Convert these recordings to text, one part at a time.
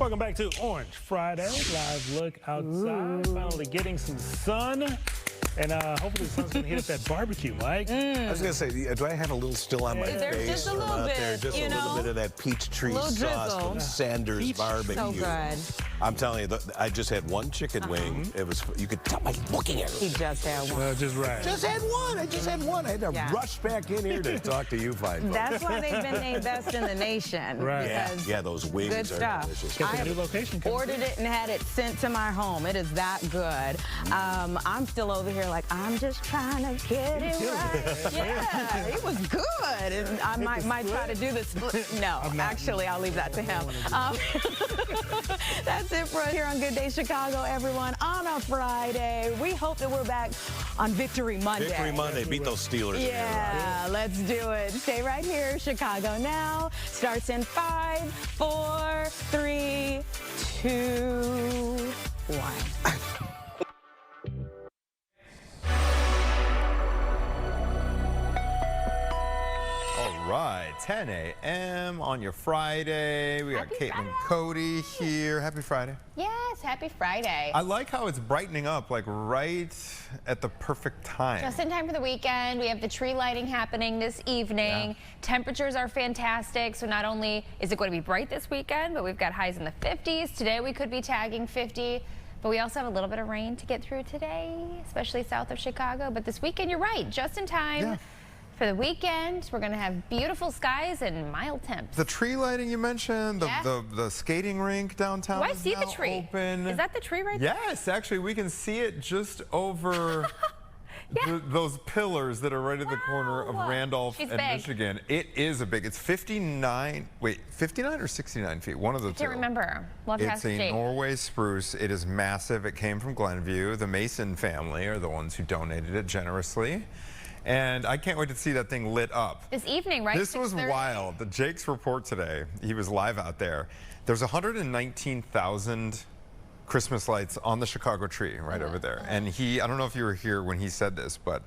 Welcome back to Orange Friday. Live look outside. Finally getting some sun. And hopefully the sun's going to hit that barbecue, Mike. I was going to say, do I have a little still on my face? Just a little bit, there? Just a little bit of that peach tree sauce from Sanders Barbecue. So good. I'm telling you, I just had one chicken wing. It was, you could tell by looking at it. He just had one. Just right. Just had one. I just had one. I had to rush back in here to talk to you fine folks. That's why they've been named best in the nation. Right. Yeah, those wings good are stuff. delicious. Get the new location. Ordered it and had it sent to my home. It is that good. I'm still over here like, I'm just trying to get it right. Yeah, it was good. And I might try to do this. No, actually, I'll leave that to him. That's it for us here on Good Day Chicago, everyone, on a Friday. We hope that we're back on Victory Monday. Victory Monday. Beat those Steelers. Yeah, let's do it. Stay right here. Chicago Now starts in 5, 4, 3, 2, 1. All right, 10 a.m. on your Friday. We got Caitlin and Cody here. Happy Friday. Yes, happy Friday. I like how it's brightening up, like right at the perfect time. Just in time for the weekend. We have the tree lighting happening this evening. Temperatures are fantastic. So not only is it going to be bright this weekend, but we've got highs in the 50s. Today we could be tagging 50. But we also have a little bit of rain to get through today, especially south of Chicago. But this weekend, you're right, just in time. For the weekend, we're going to have beautiful skies and mild temps. The tree lighting you mentioned, the skating rink downtown. Do I see the tree? Open. Is that the tree right there? Yes, actually, we can see it just over those pillars that are right at the corner of Randolph and Michigan. It is a big, it's 59 or 69 feet, one of the two. I can't remember. We'll it's a Norway spruce. It is massive. It came from Glenview. The Mason family are the ones who donated it generously. And I can't wait to see that thing lit up. This evening, right? This was wild. The Jake's report today, he was live out there. There's 119,000 Christmas lights on the Chicago tree right over there. And I don't know if you were here when he said this, but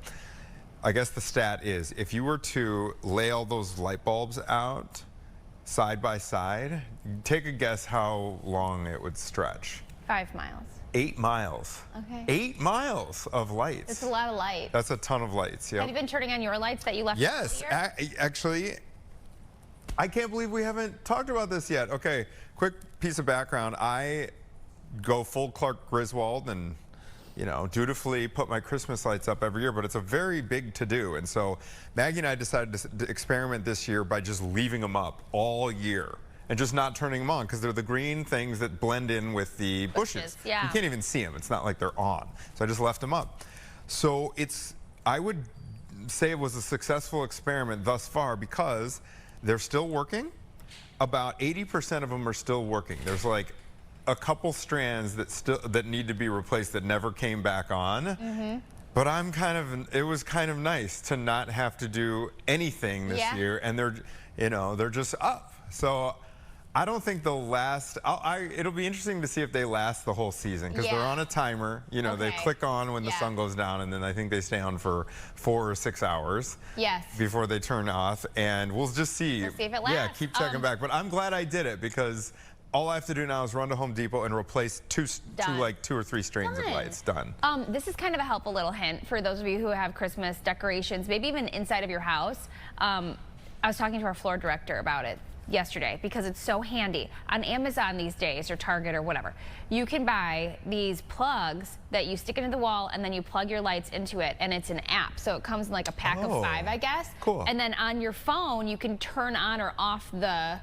I guess the stat is if you were to lay all those light bulbs out side by side, take a guess how long it would stretch. 5 miles. 8 miles. Okay. 8 miles of lights. That's a lot of lights. That's a ton of lights. Yep. Have you been turning on your lights that you left? Yes, actually, I can't believe we haven't talked about this yet. Okay, quick piece of background. I go full Clark Griswold and, you know, dutifully put my Christmas lights up every year, but it's a very big to-do. And so Maggie and I decided to experiment this year by just leaving them up all year and just not turning them on because they're the green things that blend in with the bushes. Yeah. You can't even see them. It's not like they're on. So I just left them up. So I would say it was a successful experiment thus far because they're still working. About 80% of them are still working. There's like a couple strands that need to be replaced that never came back on. But it was kind of nice to not have to do anything this year, and they're just up. So I don't think they'll last. It'll be interesting to see if they last the whole season because they're on a timer. You know, they click on when the sun goes down, and then I think they stay on for 4 or 6 hours. Before they turn off, and we'll just see. We'll see if it lasts. Yeah, keep checking back. But I'm glad I did it because all I have to do now is run to Home Depot and replace two or three strings of lights. Done. This is kind of a helpful little hint for those of you who have Christmas decorations, maybe even inside of your house. I was talking to our floor director about it yesterday because it's so handy. On Amazon these days, or Target or whatever, you can buy these plugs that you stick into the wall and then you plug your lights into it, and it's an app. So it comes in like a pack of 5, I guess. Cool. And then on your phone, you can turn on or off the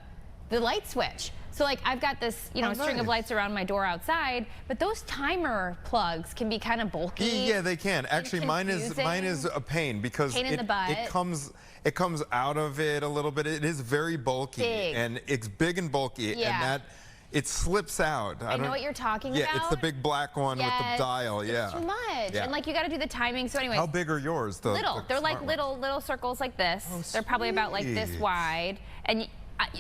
light switch. So like I've got this, string of lights around my door outside, but those timer plugs can be kind of bulky. Yeah, they can. Actually, mine is a pain because it comes out of it a little bit. It is very bulky and it's big and bulky, and that it slips out. I know what you're talking about. Yeah, it's the big black one with the dial. It's too much, and like you got to do the timing. So anyway, how big are yours? Little. They're like little circles like this. Oh, they're probably about like this wide, and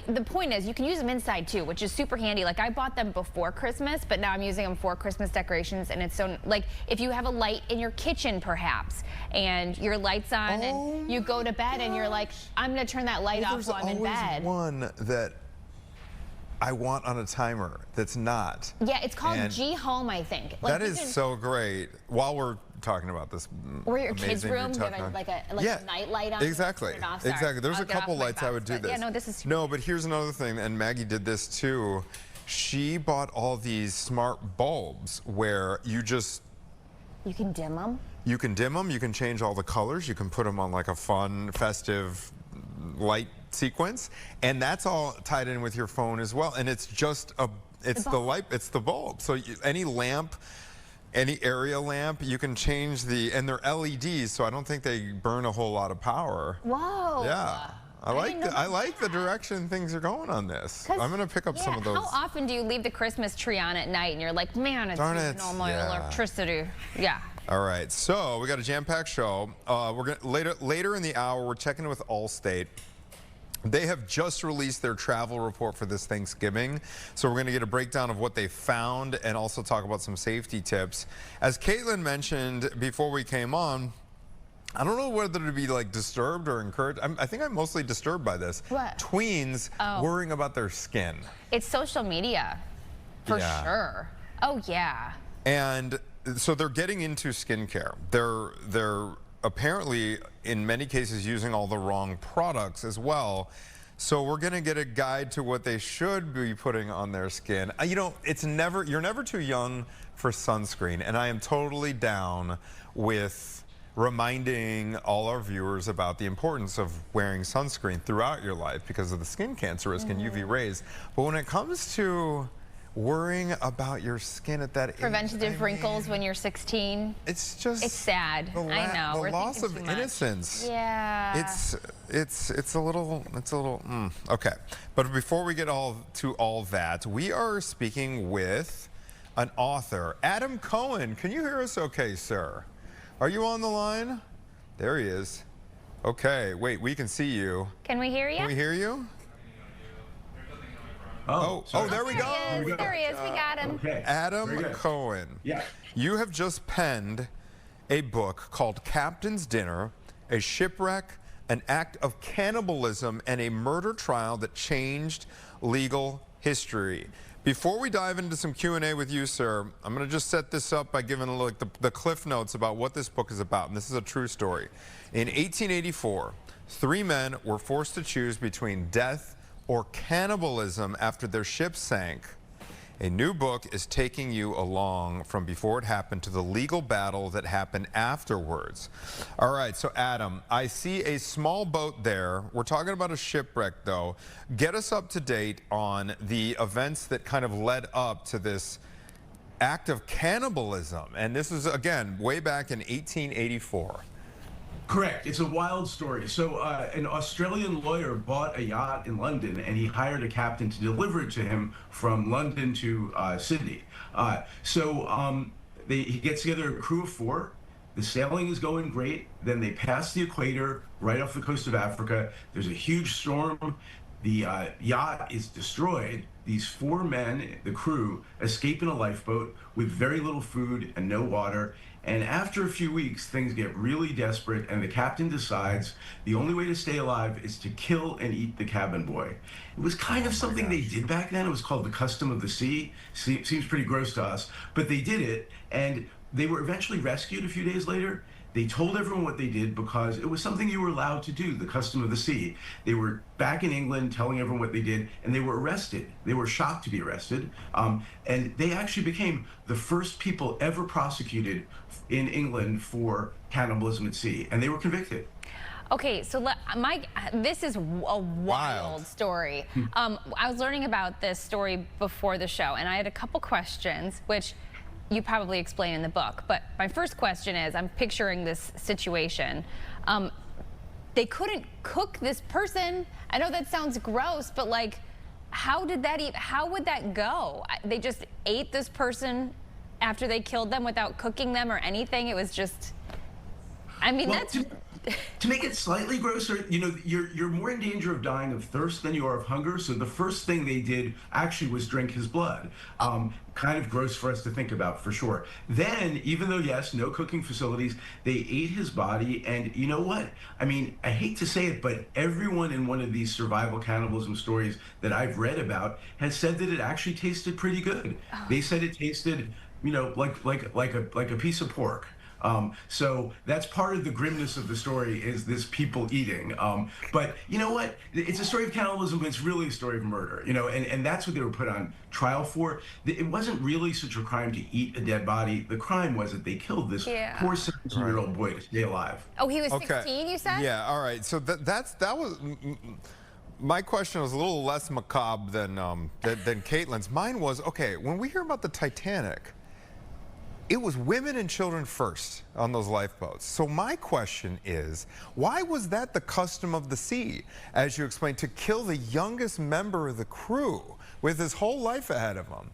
the point is you can use them inside too, which is super handy. Like I bought them before Christmas, but now I'm using them for Christmas decorations, and it's so, like, if you have a light in your kitchen perhaps and your light's on and you go to bed and you're like, I'm gonna turn that light off while I'm in bed. There's always one that I want on a timer that's not. Yeah, it's called And G Home, I think. Like, that is so great. While we're talking about this, or your kids' amazing room, you have techno- a night light on. Exactly. Turn it off. Sorry. Exactly. There's I'll a get off couple my lights I would box, do but this. Yeah, no, this is. No, but here's another thing, and Maggie did this too. She bought all these smart bulbs where you can dim them. You can dim them, you can change all the colors, you can put them on like a fun, festive light sequence, and that's all tied in with your phone as well. And it's just it's the bulb. So any lamp, any area lamp, you can change and they're LEDs, so I don't think they burn a whole lot of power. Whoa. Yeah. I like the direction things are going on this. I'm going to pick up some of those. How often do you leave the Christmas tree on at night and you're like, man, it's using all my electricity? Yeah. All right, so we got a jam-packed show. We're gonna later in the hour, we're checking in with Allstate. They have just released their travel report for this Thanksgiving, so we're going to get a breakdown of what they found and also talk about some safety tips. As Caitlin mentioned before we came on, I don't know whether to be like disturbed or encouraged. I think I'm mostly disturbed by this. What? Tweens worrying about their skin. It's social media, for sure. Oh yeah. And so they're getting into skincare. They're apparently in many cases using all the wrong products as well. So we're gonna get a guide to what they should be putting on their skin. You know, you're never too young for sunscreen, and I am totally down with reminding all our viewers about the importance of wearing sunscreen throughout your life because of the skin cancer risk and UV rays. But when it comes to worrying about your skin at that age, Preventative wrinkles when you're 16. it's sad. I know. The We're loss of thinking too much. innocence. Yeah. It's a little okay. But before we get to all that, we are speaking with an author, Adam Cohen. Can you hear us okay, sir? Are you on the line? There he is. Okay, wait, we can see you. Can we hear you? Can we hear you? Oh, there we go. There he is. We got him. Okay. Adam Cohen. Yeah. You have just penned a book called Captain's Dinner, a shipwreck, an act of cannibalism, and a murder trial that changed legal history. Before we dive into some Q&A with you, sir, I'm going to just set this up by giving like the cliff notes about what this book is about. And this is a true story. In 1884, 3 men were forced to choose between death or cannibalism after their ship sank. A new book is taking you along from before it happened to the legal battle that happened afterwards. All right, so Adam, I see a small boat there. We're talking about a shipwreck, though. Get us up to date on the events that kind of led up to this act of cannibalism. And this is, again, way back in 1884. Correct. It's a wild story. So an Australian lawyer bought a yacht in London, and he hired a captain to deliver it to him from London to Sydney. He gets together a crew of 4. The sailing is going great. Then they pass the equator right off the coast of Africa. There's a huge storm. The yacht is destroyed. These 4 men, the crew, escape in a lifeboat with very little food and no water. And after a few weeks, things get really desperate, and the captain decides the only way to stay alive is to kill and eat the cabin boy. It was kind of something they did back then. It was called the custom of the sea. Seems pretty gross to us, but they did it, and they were eventually rescued a few days later. They told everyone what they did because it was something you were allowed to do, the custom of the sea. They were back in England telling everyone what they did, and they were arrested. They were shocked to be arrested, and they actually became the first people ever prosecuted in England for cannibalism at sea, and they were convicted. Okay, so this is a wild story. I was learning about this story before the show, and I had a couple questions, which you probably explain in the book. But my first question is, I'm picturing this situation. They couldn't cook this person. I know that sounds gross, but like, how would that go? They just ate this person after they killed them without cooking them or anything? It was just, I mean, To make it slightly grosser, you know, you're more in danger of dying of thirst than you are of hunger. So the first thing they did actually was drink his blood. Kind of gross for us to think about, for sure. Then, even though, yes, no cooking facilities, they ate his body. And you know what? I mean, I hate to say it, but everyone in one of these survival cannibalism stories that I've read about has said that it actually tasted pretty good. They said it tasted, you know, like a piece of pork. So that's part of the grimness of the story, is this people eating. But you know what? It's a story of cannibalism, but it's really a story of murder, you know, and that's what they were put on trial for. It wasn't really such a crime to eat a dead body. The crime was that they killed this poor 17-year-old boy to stay alive. Oh, he was 16, you said? Yeah, all right. So that was... My question was a little less macabre than Caitlin's. Mine was, okay, when we hear about the Titanic, it was women and children first on those lifeboats. So my question is, why was that the custom of the sea, as you explained, to kill the youngest member of the crew with his whole life ahead of him?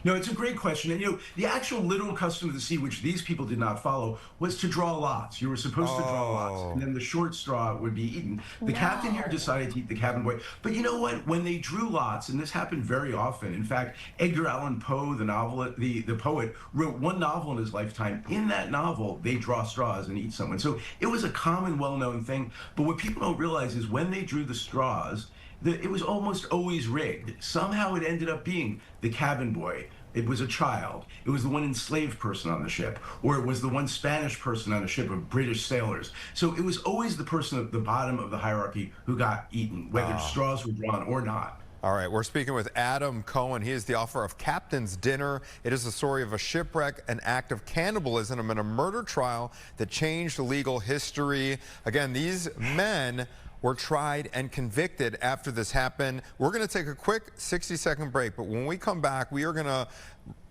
No, it's a great question. And, you know, the actual literal custom of the sea, which these people did not follow, was to draw lots. You were supposed to draw lots, and then the short straw would be eaten. The captain here decided to eat the cabin boy. But you know what? When they drew lots, and this happened very often, in fact, Edgar Allan Poe, the poet, wrote one novel in his lifetime. In that novel, they draw straws and eat someone. So it was a common, well-known thing. But what people don't realize is when they drew the straws, it was almost always rigged. Somehow it ended up being the cabin boy. It was a child. It was the one enslaved person on the ship, or it was the one Spanish person on a ship of British sailors. So it was always the person at the bottom of the hierarchy who got eaten, whether straws were drawn or not. All right, we're speaking with Adam Cohen. He is the author of Captain's Dinner. It is the story of a shipwreck, an act of cannibalism, and a murder trial that changed legal history. Again, these men were tried and convicted after this happened. We're going to take a quick 60-second break, but when we come back, we are going to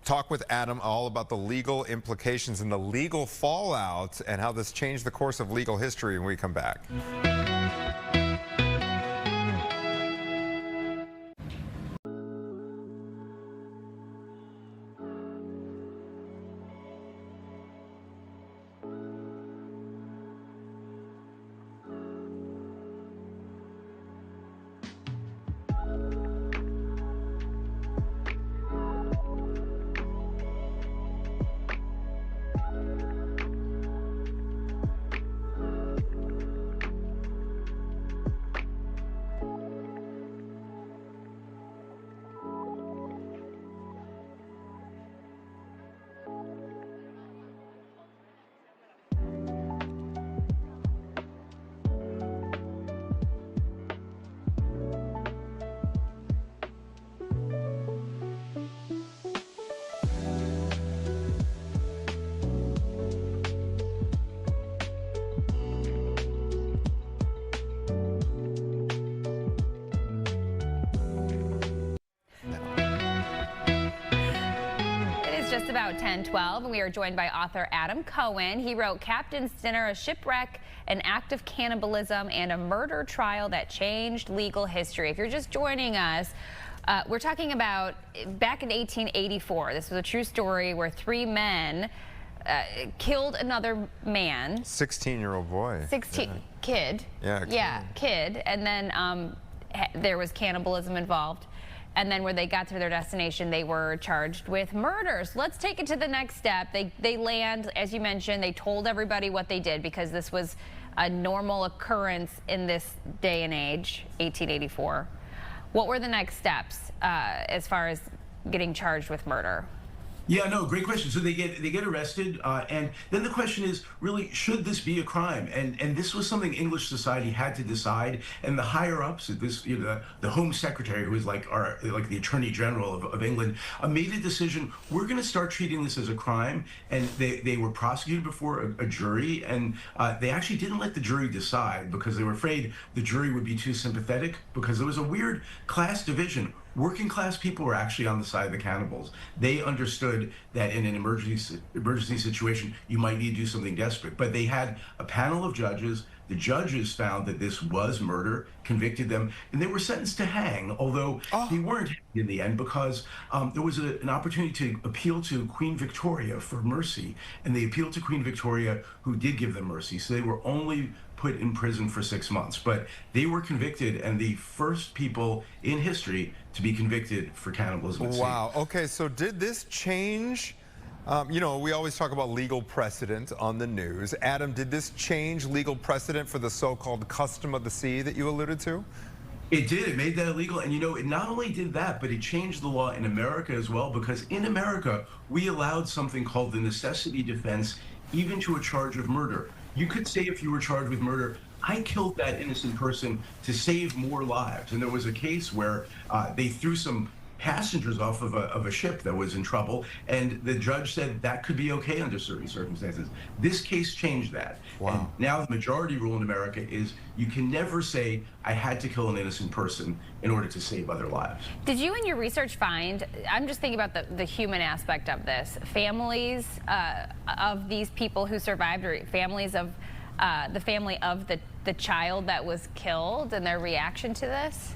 talk with Adam all about the legal implications and the legal fallout and how this changed the course of legal history when we come back. Just about 10:12, and we are joined by author Adam Cohen. He wrote Captain's Dinner, a shipwreck, an act of cannibalism, and a murder trial that changed legal history. If you're just joining us, we're talking about back in 1884. This was a true story where three men killed another man. 16-year-old boy. 16 kid. Yeah, kid. And then there was cannibalism involved. And then when they got to their destination, they were charged with murders. Let's take it to the next step. They land, as you mentioned, they told everybody what they did because this was a normal occurrence in this day and age, 1884. What were the next steps as far as getting charged with murder? Yeah, no, great question. So they get arrested, and then the question is really, should this be a crime? And this was something English society had to decide. And the higher ups at this, you know, the Home Secretary, who is like the Attorney General of England, made a decision. We're going to start treating this as a crime. And they were prosecuted before a jury, and they actually didn't let the jury decide because they were afraid the jury would be too sympathetic, because there was a weird class division. working class people were actually on the side of the cannibals. They understood that in an emergency situation, you might need to do something desperate. But they had a panel of judges. The judges found that this was murder, convicted them, and they were sentenced to hang, although they weren't hanged in the end because there was an opportunity to appeal to Queen Victoria for mercy, and they appealed to Queen Victoria, who did give them mercy. So they were only put in prison for 6 months, but they were convicted, and the first people in history to be convicted for cannibalism. Wow. Okay, so did this change? You know, we always talk about legal precedent on the news. Adam, did this change legal precedent for the so-called custom of the sea that you alluded to? It did. It made that illegal. And, you know, it not only did that, but it changed the law in America as well, because in America, we allowed something called the necessity defense, even to a charge of murder. You could say if you were charged with murder, I killed that innocent person to save more lives. And there was a case where they threw some passengers off of a ship that was in trouble, and the judge said that could be okay under certain circumstances. This case changed that. Wow. And now the majority rule in America is you can never say, I had to kill an innocent person in order to save other lives. Did you in your research find, I'm just thinking about the human aspect of this, families of these people who survived, or families of the family of the child that was killed, and their reaction to this?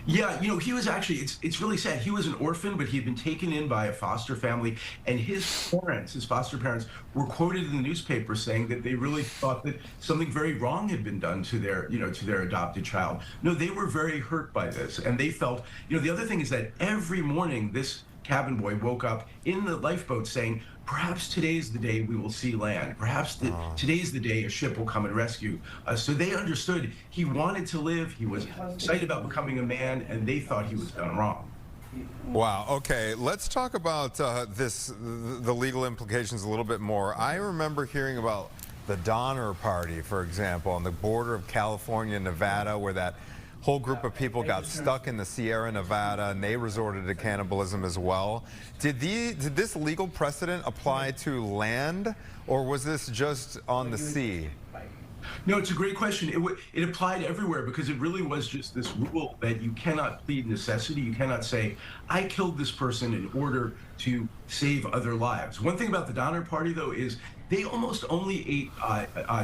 Yeah, you know, he was actually, it's really sad. He was an orphan, but he had been taken in by a foster family, and his parents, his foster parents, were quoted in the newspaper saying that they really thought that something very wrong had been done to their, you know, to their adopted child. No, they were very hurt by this, and they felt, you know, the other thing is that every morning this cabin boy woke up in the lifeboat saying, perhaps today's the day we will see land. Perhaps today's the day a ship will come and rescue us. So they understood he wanted to live. He was excited about becoming a man, and they thought he was done wrong. Wow. Okay, let's talk about the legal implications a little bit more. I remember hearing about the Donner Party, for example, on the border of California and Nevada, where that whole group of people got stuck in the Sierra Nevada, and they resorted to cannibalism as well. Did this legal precedent apply to land, or was this just on the sea? No, it's a great question. It applied everywhere, because it really was just this rule that you cannot plead necessity. You cannot say, I killed this person in order to save other lives. One thing about the Donner Party, though, is they almost only ate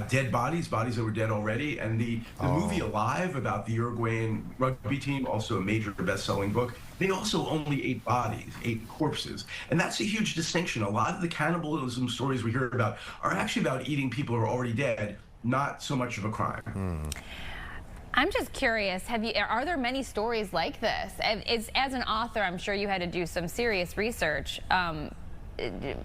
dead bodies that were dead already. And the movie Alive, about the Uruguayan rugby team, also a major best-selling book, they also only ate bodies, ate corpses. And that's a huge distinction. A lot of the cannibalism stories we hear about are actually about eating people who are already dead, not so much of a crime. I'm just curious, are there many stories like this? As an author, I'm sure you had to do some serious research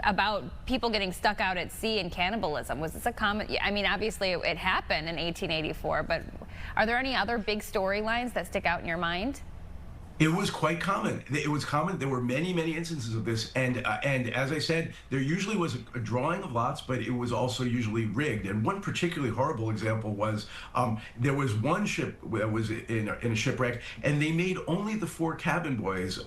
about people getting stuck out at sea and cannibalism. Was this a common, I mean, obviously it happened in 1884, but are there any other big storylines that stick out in your mind? It was quite common. It was common. There were many, many instances of this. And as I said, there usually was a drawing of lots, but it was also usually rigged. And one particularly horrible example was there was one ship that was in a shipwreck, and they made only the 4 cabin boys.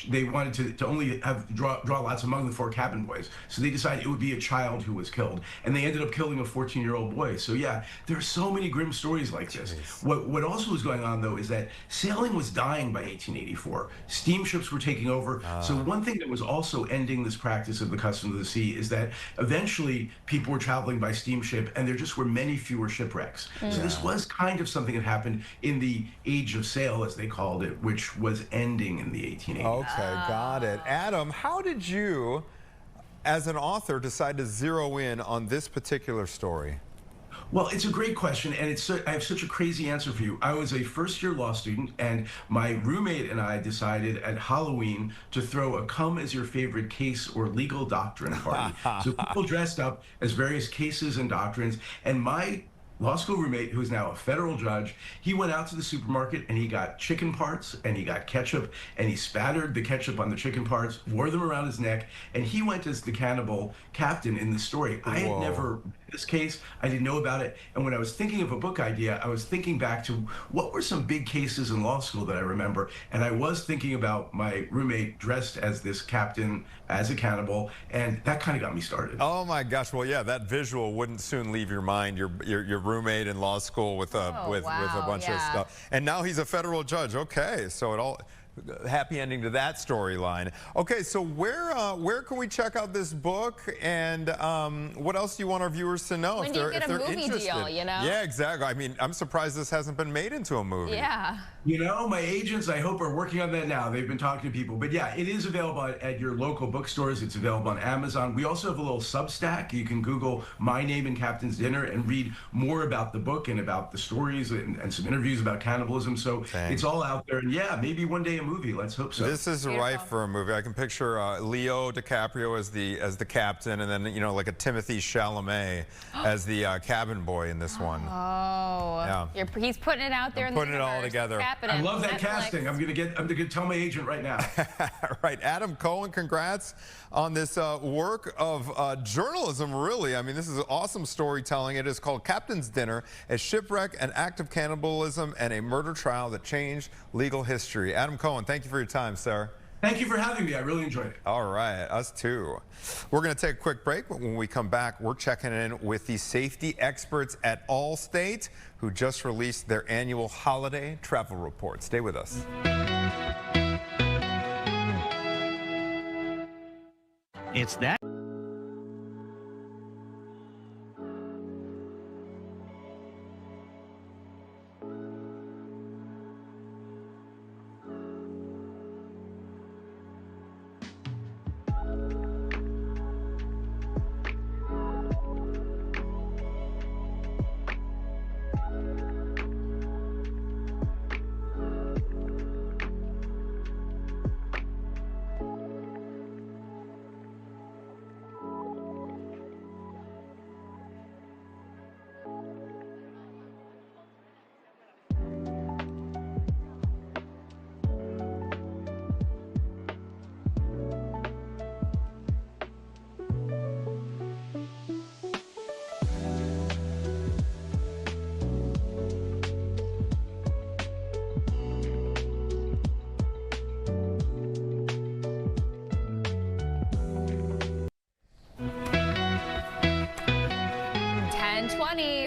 They wanted to only draw lots among the 4 cabin boys. So they decided it would be a child who was killed. And they ended up killing a 14-year-old boy. So yeah, there are so many grim stories like this. What also was going on, though, is that sailing was dying by 1884. Steamships were taking over. So one thing that was also ending this practice of the custom of the sea is that eventually people were traveling by steamship, and there just were many fewer shipwrecks. So this was kind of something that happened in the age of sail, as they called it, which was ending in the 1880s. Okay, got it. Adam, how did you, as an author, decide to zero in on this particular story? Well, it's a great question, and I have such a crazy answer for you. I was a first-year law student, and my roommate and I decided at Halloween to throw a come-as-your-favorite case or legal doctrine party. So people dressed up as various cases and doctrines, and my law school roommate, who is now a federal judge, he went out to the supermarket and he got chicken parts and he got ketchup, and he spattered the ketchup on the chicken parts, wore them around his neck, and he went as the cannibal captain in the story. I had never this case. I didn't know about it. And when I was thinking of a book idea, I was thinking back to what were some big cases in law school that I remember. And I was thinking about my roommate dressed as this captain, as a cannibal, and that kind of got me started. Oh my gosh! Well, yeah, that visual wouldn't soon leave your mind. Your roommate in law school with a bunch of stuff, and now he's a federal judge. Okay, so it all. Happy ending to that storyline. Okay, so where can we check out this book, and what else do you want our viewers to know when if do you they're, get if a they're movie interested? deal, you know? Yeah, exactly. I mean, I'm surprised this hasn't been made into a movie. Yeah. You know, my agents, I hope, are working on that now. They've been talking to people. But yeah, it is available at your local bookstores. It's available on Amazon. We also have a little Substack. You can Google My Name and Captain's Dinner and read more about the book and about the stories and some interviews about cannibalism. So it's all out there. And yeah, maybe one day a movie. Let's hope so. This is ripe for a movie. I can picture Leo DiCaprio as the captain, and then, you know, like a Timothy Chalamet as the cabin boy in this one. Oh, yeah. He's putting it out there. I'm putting it all together. I love that casting. I'm gonna tell my agent right now. Right, Adam Cohen, congrats on this work of journalism. Really, I mean, this is awesome storytelling. It is called Captain's Dinner: A Shipwreck, an Act of Cannibalism, and a Murder Trial That Changed Legal History. Adam Cohen, thank you for your time, sir. Thank you for having me. I really enjoyed it. All right, us too. We're going to take a quick break, but when we come back, we're checking in with the safety experts at Allstate, who just released their annual holiday travel report. Stay with us. It's that.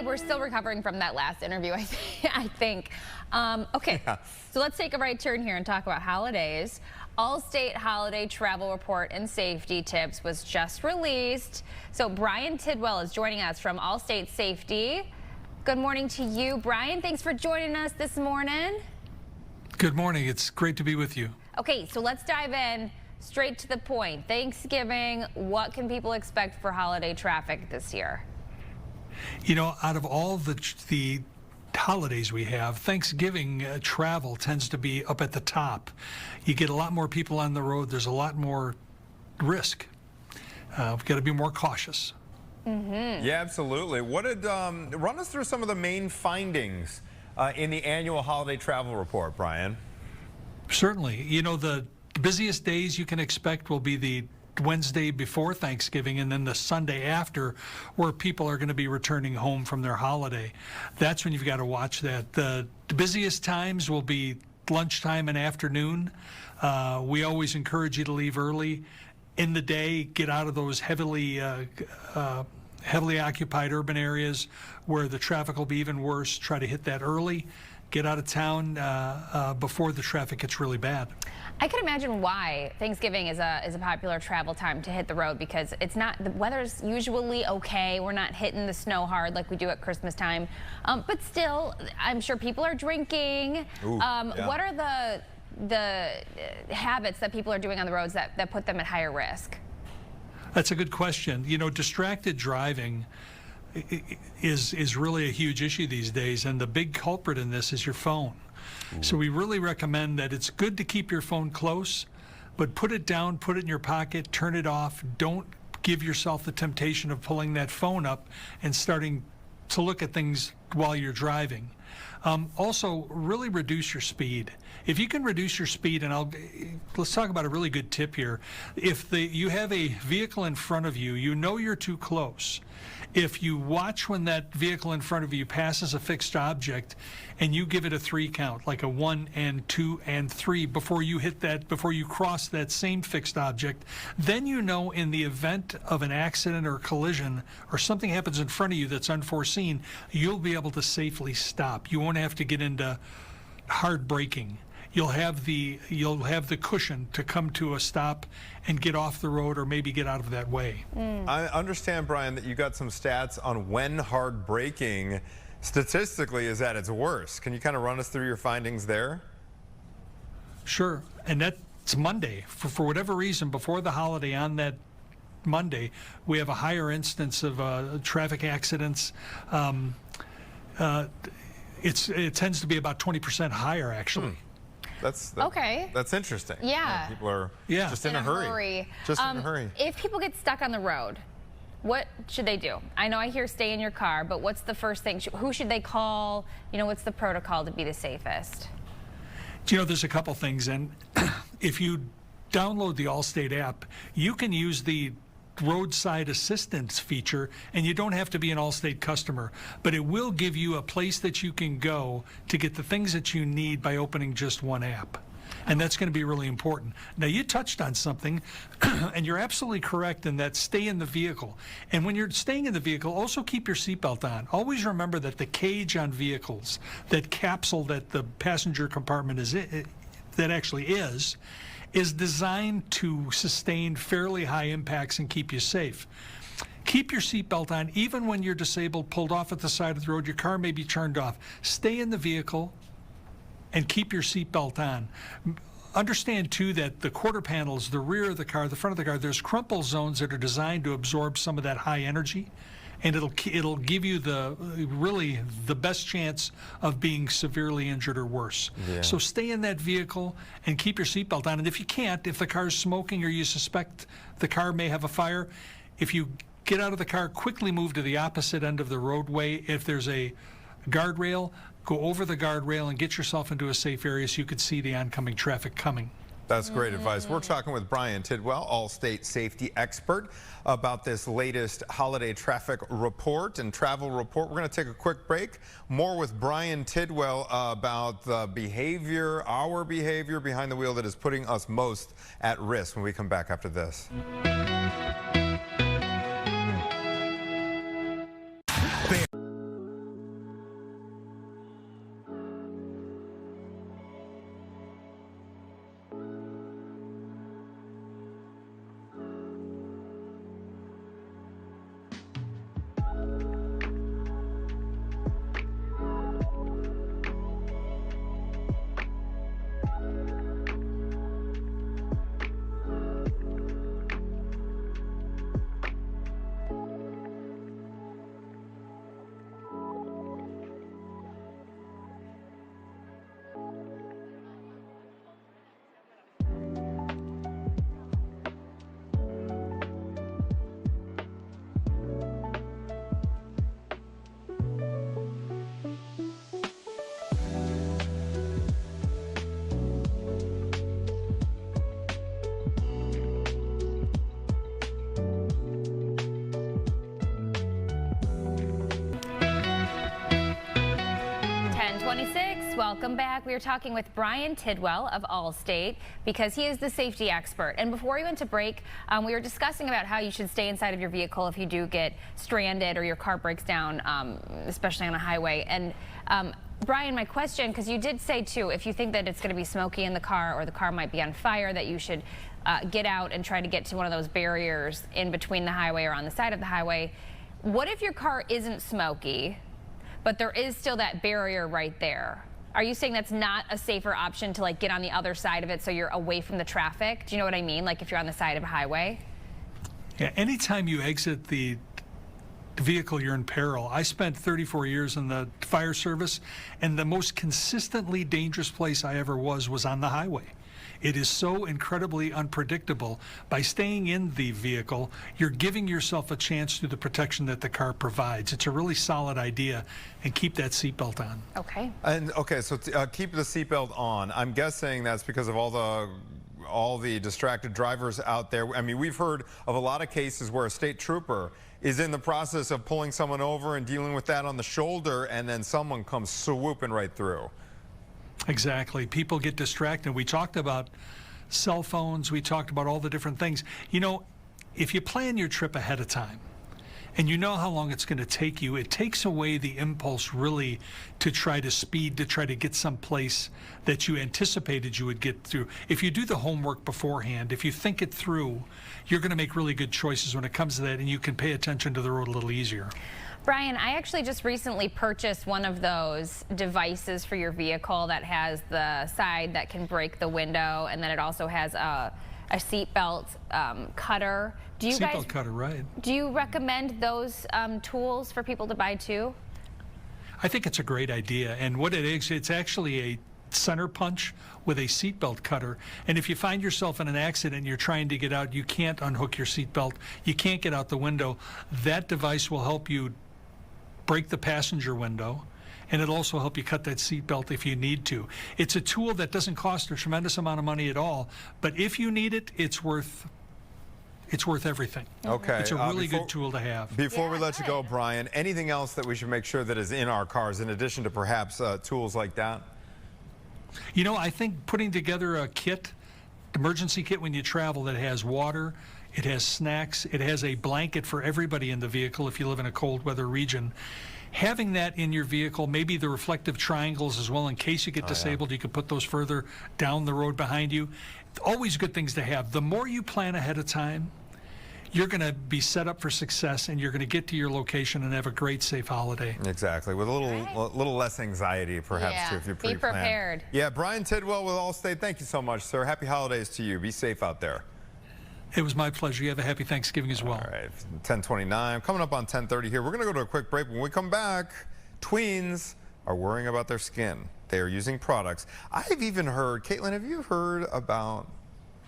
We're still recovering from that last interview, I think. Okay, so let's take a right turn here and talk about holidays. Allstate Holiday Travel Report and Safety Tips was just released. So Brian Tidwell is joining us from Allstate Safety. Good morning to you, Brian. Thanks for joining us this morning. Good morning. It's great to be with you. Okay, so let's dive in straight to the point. Thanksgiving, what can people expect for holiday traffic this year? You know, out of all the holidays we have, Thanksgiving travel tends to be up at the top. You get a lot more people on the road. There's a lot more risk. We've got to be more cautious. Mm-hmm. Yeah, absolutely. What did run us through some of the main findings in the annual holiday travel report, Brian? Certainly. You know, the busiest days you can expect will be the Wednesday before Thanksgiving and then the Sunday after, where people are going to be returning home from their holiday. That's when you've got to watch that. The busiest times will be lunchtime and afternoon. We always encourage you to leave early in the day. Get out of those heavily occupied urban areas where the traffic will be even worse. Try to hit that early. Get out of town before the traffic gets really bad. I can imagine why Thanksgiving is a popular travel time to hit the road, because it's not, the weather's usually okay. We're not hitting the snow hard like we do at Christmas time. But still, I'm sure people are drinking. Ooh, yeah. What are the habits that people are doing on the roads that put them at higher risk? That's a good question. You know, distracted driving is really a huge issue these days, and the big culprit in this is your phone. So we really recommend that it's good to keep your phone close, but put it down, put it in your pocket, turn it off. Don't give yourself the temptation of pulling that phone up and starting to look at things while you're driving. Also, really reduce your speed. If you can reduce your speed, and let's talk about a really good tip here. If you have a vehicle in front of you, you know you're too close, If you watch when that vehicle in front of you passes a fixed object and you give it a 3 count, like a 1 and 2 and 3, before you hit that, before you cross that same fixed object, then you know in the event of an accident or collision or something happens in front of you that's unforeseen, you'll be able to safely stop. You won't have to get into hard braking. You'll have the cushion to come to a stop and get off the road or maybe get out of that way. I understand, Brian, that you got some stats on when hard braking statistically is at its worst. Can you kind of run us through your findings there? Sure, and that's Monday. For whatever reason, before the holiday on that Monday, we have a higher instance of traffic accidents. It tends to be about 20% higher, actually. Okay. That's interesting. Yeah. People are just in a hurry. Just in a hurry. If people get stuck on the road, what should they do? I know I hear stay in your car, but what's the first thing? Who should they call? You know, what's the protocol to be the safest? You know, there's a couple things, and if you download the Allstate app, you can use the roadside assistance feature, and you don't have to be an Allstate customer, but it will give you a place that you can go to get the things that you need by opening just one app. And that's going to be really important. Now, you touched on something, and you're absolutely correct in that stay in the vehicle. And when you're staying in the vehicle, also keep your seatbelt on. Always remember that the cage on vehicles, that capsule that the passenger compartment that actually is designed to sustain fairly high impacts and keep you safe. Keep your seatbelt on even when you're disabled, pulled off at the side of the road, your car may be turned off. Stay in the vehicle and keep your seatbelt on. Understand, too, that the quarter panels, the rear of the car, the front of the car, there's crumple zones that are designed to absorb some of that high energy, and it'll give you really the best chance of being severely injured or worse. Yeah. So stay in that vehicle and keep your seatbelt on. And if you can't, if the car's smoking or you suspect the car may have a fire, if you get out of the car, quickly move to the opposite end of the roadway. If there's a guardrail, go over the guardrail and get yourself into a safe area so you could see the oncoming traffic coming. That's great advice. We're talking with Brian Tidwell, Allstate safety expert, about this latest holiday traffic report and travel report. We're going to take a quick break. More with Brian Tidwell about the behavior, our behavior behind the wheel that is putting us most at risk when we come back after this. 10:26. Welcome back. We are talking with Brian Tidwell of Allstate because he is the safety expert. And before we went to break, we were discussing about how you should stay inside of your vehicle if you do get stranded or your car breaks down, especially on a highway. And Brian, my question, because you did say too, if you think that it's going to be smoky in the car or the car might be on fire, that you should get out and try to get to one of those barriers in between the highway or on the side of the highway. What if your car isn't smoky, but there is still that barrier right there? Are you saying that's not a safer option to like get on the other side of it so you're away from the traffic? Do you know what I mean? Like if you're on the side of a highway? Yeah, anytime you exit the vehicle, you're in peril. I spent 34 years in the fire service, and the most consistently dangerous place I ever was on the highway. It is so incredibly unpredictable. By staying in the vehicle, you're giving yourself a chance through the protection that the car provides. It's a really solid idea, and keep that seatbelt on. Okay. And okay, so keep the seatbelt on. I'm guessing that's because of all all the distracted drivers out there. I mean, we've heard of a lot of cases where a state trooper is in the process of pulling someone over and dealing with that on the shoulder, and then someone comes swooping right through. Exactly. People get distracted. We talked about cell phones. We talked about all the different things. You know, if you plan your trip ahead of time, and you know how long it's going to take you, it takes away the impulse really to try to speed, to try to get someplace that you anticipated you would get through. If you do the homework beforehand, if you think it through, you're going to make really good choices when it comes to that, and you can pay attention to the road a little easier. Brian, I actually just recently purchased one of those devices for your vehicle that has the side that can break the window, and then it also has a seatbelt cutter. Do you guys, seatbelt cutter, right? Do you recommend those tools for people to buy too? I think it's a great idea, and what it is, it's actually a center punch with a seatbelt cutter. And if you find yourself in an accident and you're trying to get out, you can't unhook your seatbelt, you can't get out the window, that device will help you break the passenger window, and it'll also help you cut that seatbelt if you need to. It's a tool that doesn't cost a tremendous amount of money at all, but if you need it, it's worth everything. Okay. It's a really good tool to have. Before we let you go, Brian, anything else that we should make sure that is in our cars in addition to perhaps tools like that? You know, I think putting together a kit, emergency kit when you travel, that has water, it has snacks, it has a blanket for everybody in the vehicle if you live in a cold weather region. Having that in your vehicle, maybe the reflective triangles as well, in case you get disabled, you can put those further down the road behind you. Always good things to have. The more you plan ahead of time, you're going to be set up for success, and you're going to get to your location and have a great, safe holiday. Exactly, with a little less anxiety, perhaps, too, if you're pre-planned. Be prepared. Yeah, Brian Tidwell with Allstate, thank you so much, sir. Happy holidays to you. Be safe out there. It was my pleasure. You have a happy Thanksgiving as well. All right, 10:29. Coming up on 10:30 here, we're going to go to a quick break. When we come back, tweens are worrying about their skin. They are using products. I've even heard, Caitlin, have you heard about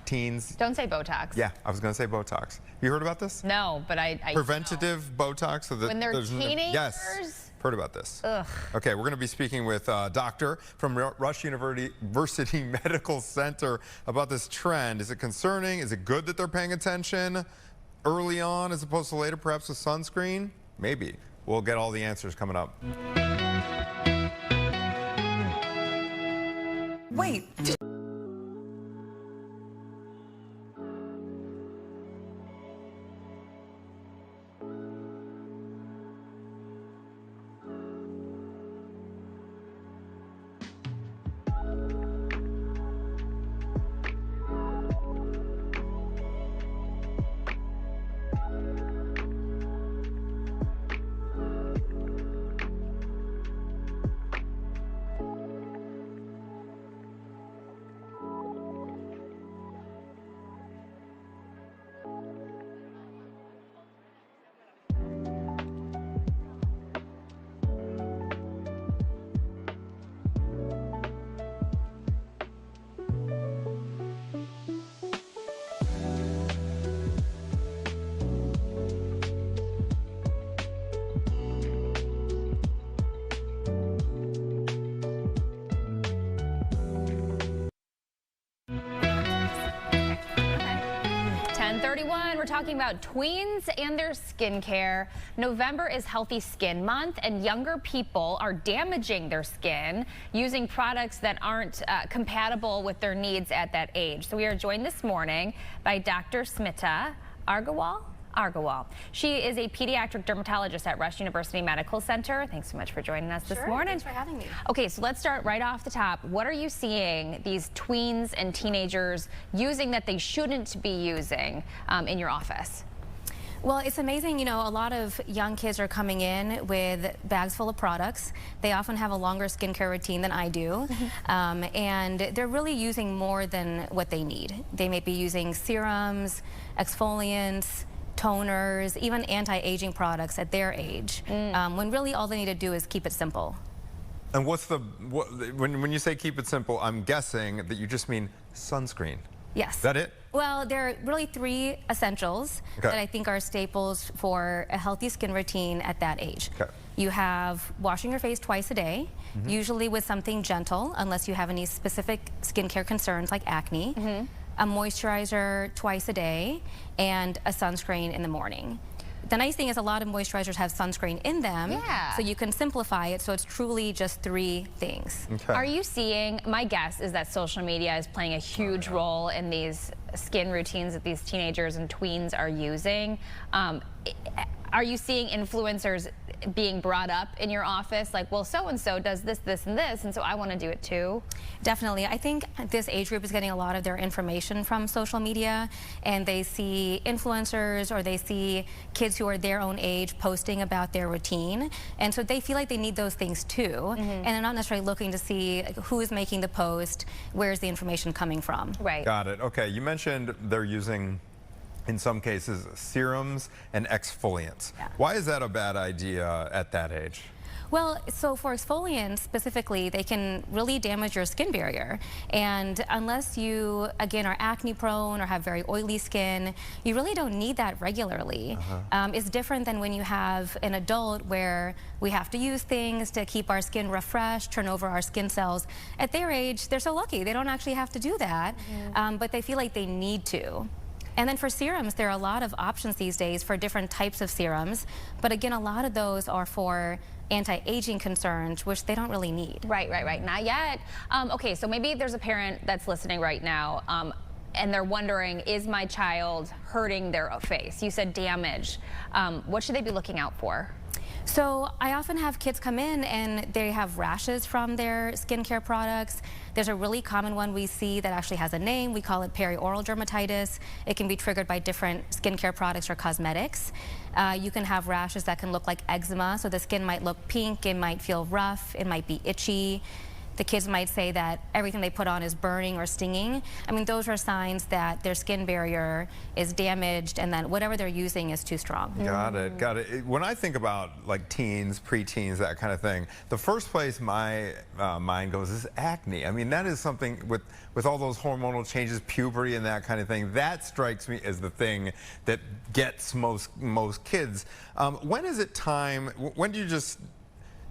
teens? Don't say Botox. Yeah, I was going to say Botox. You heard about this? No, but I Preventative Botox. So that when they're teenagers? Yes. Heard about this? Ugh. Okay, we're going to be speaking with a doctor from Rush University Medical Center about this trend. Is it concerning? Is it good that they're paying attention early on as opposed to later, perhaps with sunscreen? Maybe. We'll get all the answers coming up. Wait. We're talking about tweens and their skincare. November is Healthy Skin Month, and younger people are damaging their skin using products that aren't compatible with their needs at that age. So we are joined this morning by Dr. Smita Agarwal. She is a pediatric dermatologist at Rush University Medical Center. Thanks so much for joining us this morning. Thanks for having me. Okay, so let's start right off the top. What are you seeing these tweens and teenagers using that they shouldn't be using in your office? Well, it's amazing, you know, a lot of young kids are coming in with bags full of products. They often have a longer skincare routine than I do, and they're really using more than what they need. They may be using serums, exfoliants, toners, even anti-aging products at their age, when really all they need to do is keep it simple. And when you say keep it simple, I'm guessing that you just mean sunscreen. Yes. Is that it? Well, there are really 3 essentials that I think are staples for a healthy skin routine at that age. You have washing your face twice a day, usually with something gentle, unless you have any specific skincare concerns like acne. a moisturizer twice a day, and a sunscreen in the morning. The nice thing is a lot of moisturizers have sunscreen in them, so you can simplify it so it's truly just 3 things. Okay. Are you seeing, my guess is that social media is playing a huge role in these skin routines that these teenagers and tweens are using. Are you seeing influencers being brought up in your office, like, well, so-and-so does this, this, and this, and so I want to do it too? Definitely. I think this age group is getting a lot of their information from social media, and they see influencers or they see kids who are their own age posting about their routine, and so they feel like they need those things too, and they're not necessarily looking to see who is making the post, where's the information coming from. Right. Got it. Okay, you mentioned they're using, in some cases, serums and exfoliants. Yeah. Why is that a bad idea at that age? Well, so for exfoliants specifically, they can really damage your skin barrier. And unless you, again, are acne prone or have very oily skin, you really don't need that regularly. It's different than when you have an adult where we have to use things to keep our skin refreshed, turn over our skin cells. At their age, they're so lucky. They don't actually have to do that, but they feel like they need to. And then for serums, there are a lot of options these days for different types of serums. But again, a lot of those are for anti-aging concerns, which they don't really need. Right, not yet. Okay, so maybe there's a parent that's listening right now, and they're wondering, is my child hurting their face? You said damage. What should they be looking out for? So I often have kids come in and they have rashes from their skincare products. There's a really common one we see that actually has a name. We call it perioral dermatitis. It can be triggered by different skincare products or cosmetics. You can have rashes that can look like eczema, so the skin might look pink, it might feel rough, it might be itchy. The kids might say that everything they put on is burning or stinging. I mean, those are signs that their skin barrier is damaged and that whatever they're using is too strong. Got it, got it. When I think about like teens, preteens, that kind of thing, the first place my mind goes is acne. I mean, that is something with all those hormonal changes, puberty and that kind of thing, that strikes me as the thing that gets most kids. When is it time, when do you just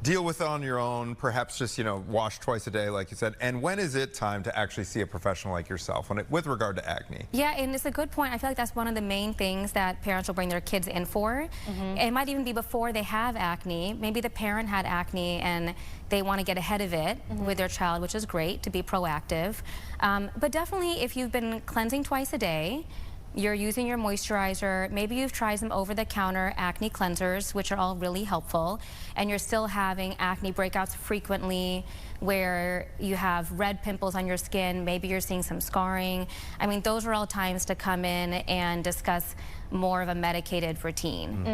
deal with it on your own, perhaps just, you know, wash twice a day, like you said, and when is it time to actually see a professional like yourself with regard to acne? Yeah, and it's a good point. I feel like that's one of the main things that parents will bring their kids in for. It might even be before they have acne. Maybe the parent had acne and they want to get ahead of it with their child, which is great to be proactive. But definitely if you've been cleansing twice a day, you're using your moisturizer, maybe you've tried some over-the-counter acne cleansers, which are all really helpful, and you're still having acne breakouts frequently where you have red pimples on your skin, maybe you're seeing some scarring. I mean, those are all times to come in and discuss more of a medicated routine.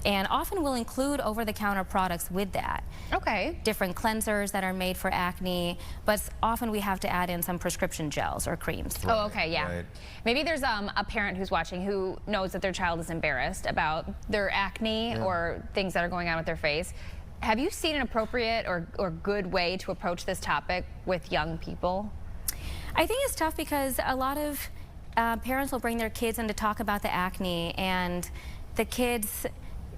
And often we'll include over-the-counter products with that. Okay. Different cleansers that are made for acne, but often we have to add in some prescription gels or creams. Oh, okay, yeah. Right. Maybe there's a parent who's watching who knows that their child is embarrassed about their acne or things that are going on with their face. Have you seen an appropriate or good way to approach this topic with young people? I think it's tough because a lot of parents will bring their kids in to talk about the acne, and the kids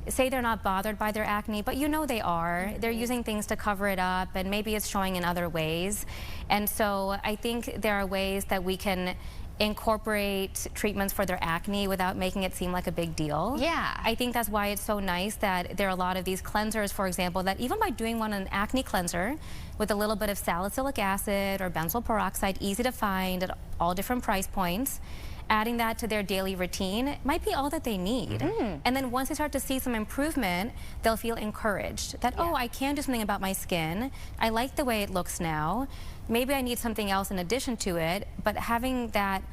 say they're not bothered by their acne, but you know they are. They're using things to cover it up, and maybe it's showing in other ways. And so I think there are ways that we can incorporate treatments for their acne without making it seem like a big deal. Yeah. I think that's why it's so nice that there are a lot of these cleansers, for example, that even by doing an acne cleanser with a little bit of salicylic acid or benzoyl peroxide, easy to find at all different price points, adding that to their daily routine might be all that they need. And then once they start to see some improvement, they'll feel encouraged that, oh, I can do something about my skin. I like the way it looks now. Maybe I need something else in addition to it, but having that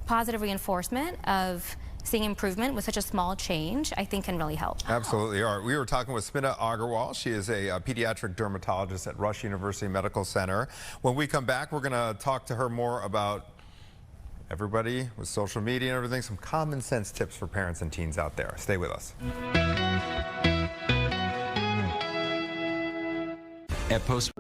positive reinforcement of seeing improvement with such a small change, I think can really help. Absolutely. All right. We were talking with Smita Agarwal. She is a pediatric dermatologist at Rush University Medical Center. When we come back, we're going to talk to her more about everybody with social media and everything, some common sense tips for parents and teens out there. Stay with us. At Post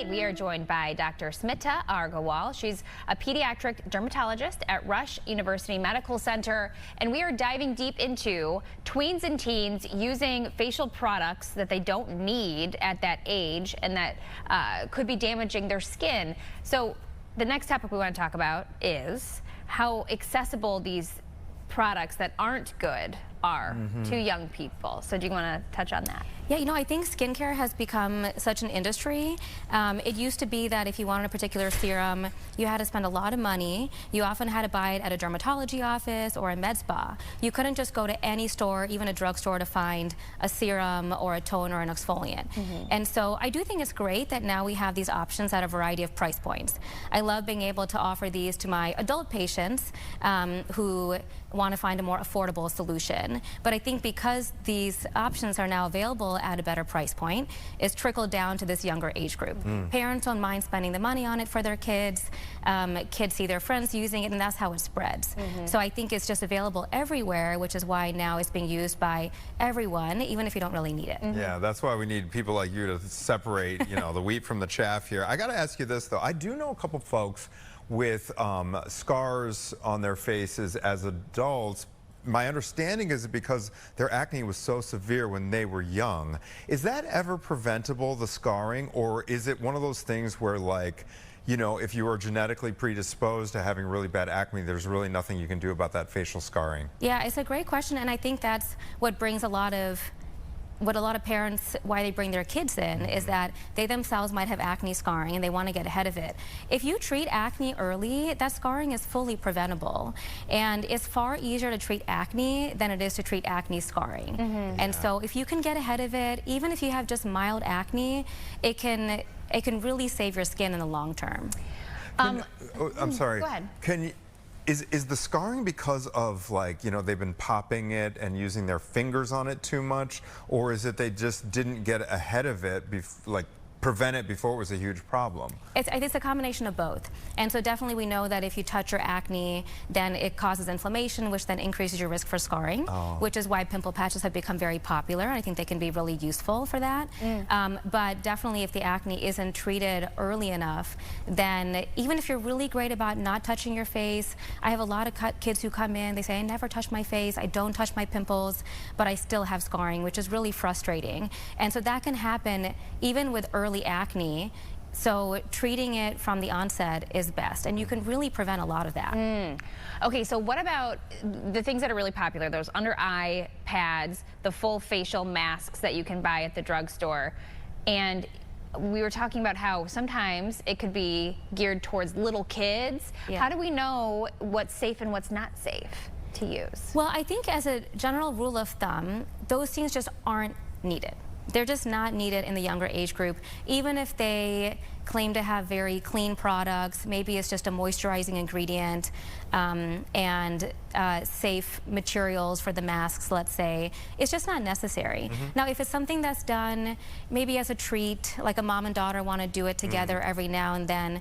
8, we are joined by Dr. Smita Agarwal. She's a pediatric dermatologist at Rush University Medical Center, and we are diving deep into tweens and teens using facial products that they don't need at that age and that could be damaging their skin. So the next topic we want to talk about is how accessible these products that aren't good are to young people. So do you want to touch on that? Yeah, you know, I think skincare has become such an industry. It used to be that if you wanted a particular serum, you had to spend a lot of money. You often had to buy it at a dermatology office or a med spa. You couldn't just go to any store, even a drugstore, to find a serum or a toner or an exfoliant. And so I do think it's great that now we have these options at a variety of price points. I love being able to offer these to my adult patients who want to find a more affordable solution. But I think because these options are now available at a better price point, it's trickled down to this younger age group. Parents don't mind spending the money on it for their kids. Kids see their friends using it, and that's how it spreads. So I think it's just available everywhere, which is why now it's being used by everyone, even if you don't really need it. Yeah, that's why we need people like you to separate, you know, the wheat from the chaff here. I got to ask you this, though. I do know a couple folks with scars on their faces as adults. My understanding is because their acne was so severe when they were young. Is that ever preventable, the scarring, or is it one of those things where, like, you know, if you are genetically predisposed to having really bad acne, there's really nothing you can do about that facial scarring? Yeah, it's a great question, and I think that's what brings a lot of parents, why they bring their kids in, is that they themselves might have acne scarring and they want to get ahead of it. If you treat acne early, that scarring is fully preventable. And it's far easier to treat acne than it is to treat acne scarring. And so if you can get ahead of it, even if you have just mild acne, it can really save your skin in the long term. I'm sorry. Go ahead. Is the scarring because of, like, you know, they've been popping it and using their fingers on it too much, or is it they just didn't get ahead of it, like prevent it before it was a huge problem? I think it's a combination of both. And so definitely we know that if you touch your acne, then it causes inflammation, which then increases your risk for scarring, which is why pimple patches have become very popular. I think they can be really useful for that. But definitely if the acne isn't treated early enough, then even if you're really great about not touching your face, I have a lot of kids who come in, they say, I never touch my face, I don't touch my pimples, but I still have scarring, which is really frustrating. And so that can happen even with early acne. So treating it from the onset is best, and you can really prevent a lot of that. Okay, so what about the things that are really popular, those under eye pads, the full facial masks that you can buy at the drugstore? And we were talking about how sometimes it could be geared towards little kids. How do we know what's safe and what's not safe to use? Well, I think as a general rule of thumb, those things just aren't needed. They're just not needed in the younger age group. Even if they claim to have very clean products, maybe it's just a moisturizing ingredient and safe materials for the masks, let's say, it's just not necessary. Now, if it's something that's done maybe as a treat, like a mom and daughter want to do it together every now and then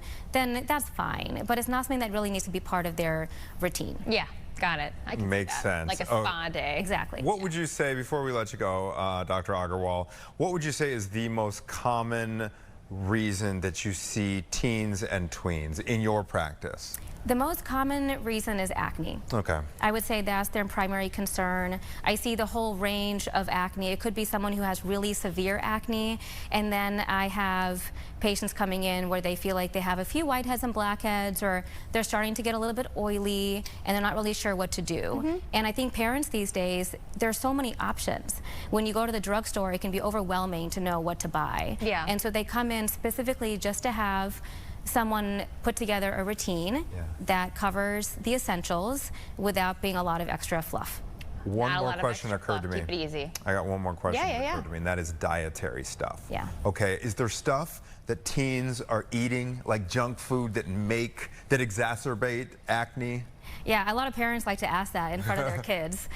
that's fine. But it's not something that really needs to be part of their routine. Yeah. Got it. I can Makes see that. sense. Like a spa day. Exactly. What would you say, before we let you go, Dr. Agarwal, what would you say is the most common reason that you see teens and tweens in your practice? The most common reason is acne. Okay. I would say that's their primary concern. I see the whole range of acne. It could be someone who has really severe acne, and then I have patients coming in where they feel like they have a few whiteheads and blackheads, or they're starting to get a little bit oily and they're not really sure what to do. And I think parents these days, there's so many options. When you go to the drugstore, it can be overwhelming to know what to buy. And so they come in specifically just to have someone put together a routine that covers the essentials without being a lot of extra fluff. One more question occurred to me. Keep it easy. I got one more question that occurred to me, and that is dietary stuff. Okay, is there stuff that teens are eating, like junk food, that exacerbate acne? Yeah, a lot of parents like to ask that in front of their kids.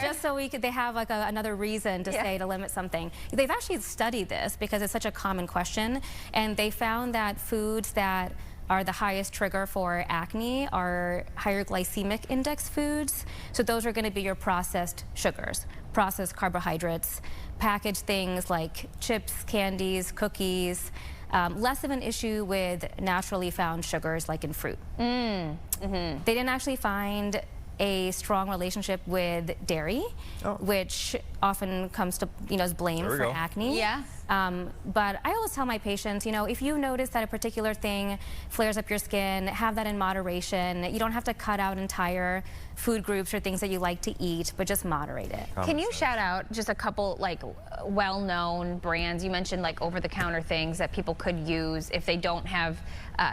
Just so they have like another reason to say to limit something. They've actually studied this because it's such a common question, and they found that foods that are the highest trigger for acne are higher glycemic index foods. So those are going to be your processed sugars, processed carbohydrates, packaged things like chips, candies, cookies. Less of an issue with naturally found sugars like in fruit. They didn't actually find a strong relationship with dairy, which often comes to, is blamed for acne. Yeah. But I always tell my patients, if you notice that a particular thing flares up your skin, have that in moderation. You don't have to cut out entire food groups or things that you like to eat, but just moderate it. Can you shout out just a couple like well-known brands? You mentioned like over-the-counter things that people could use if they don't have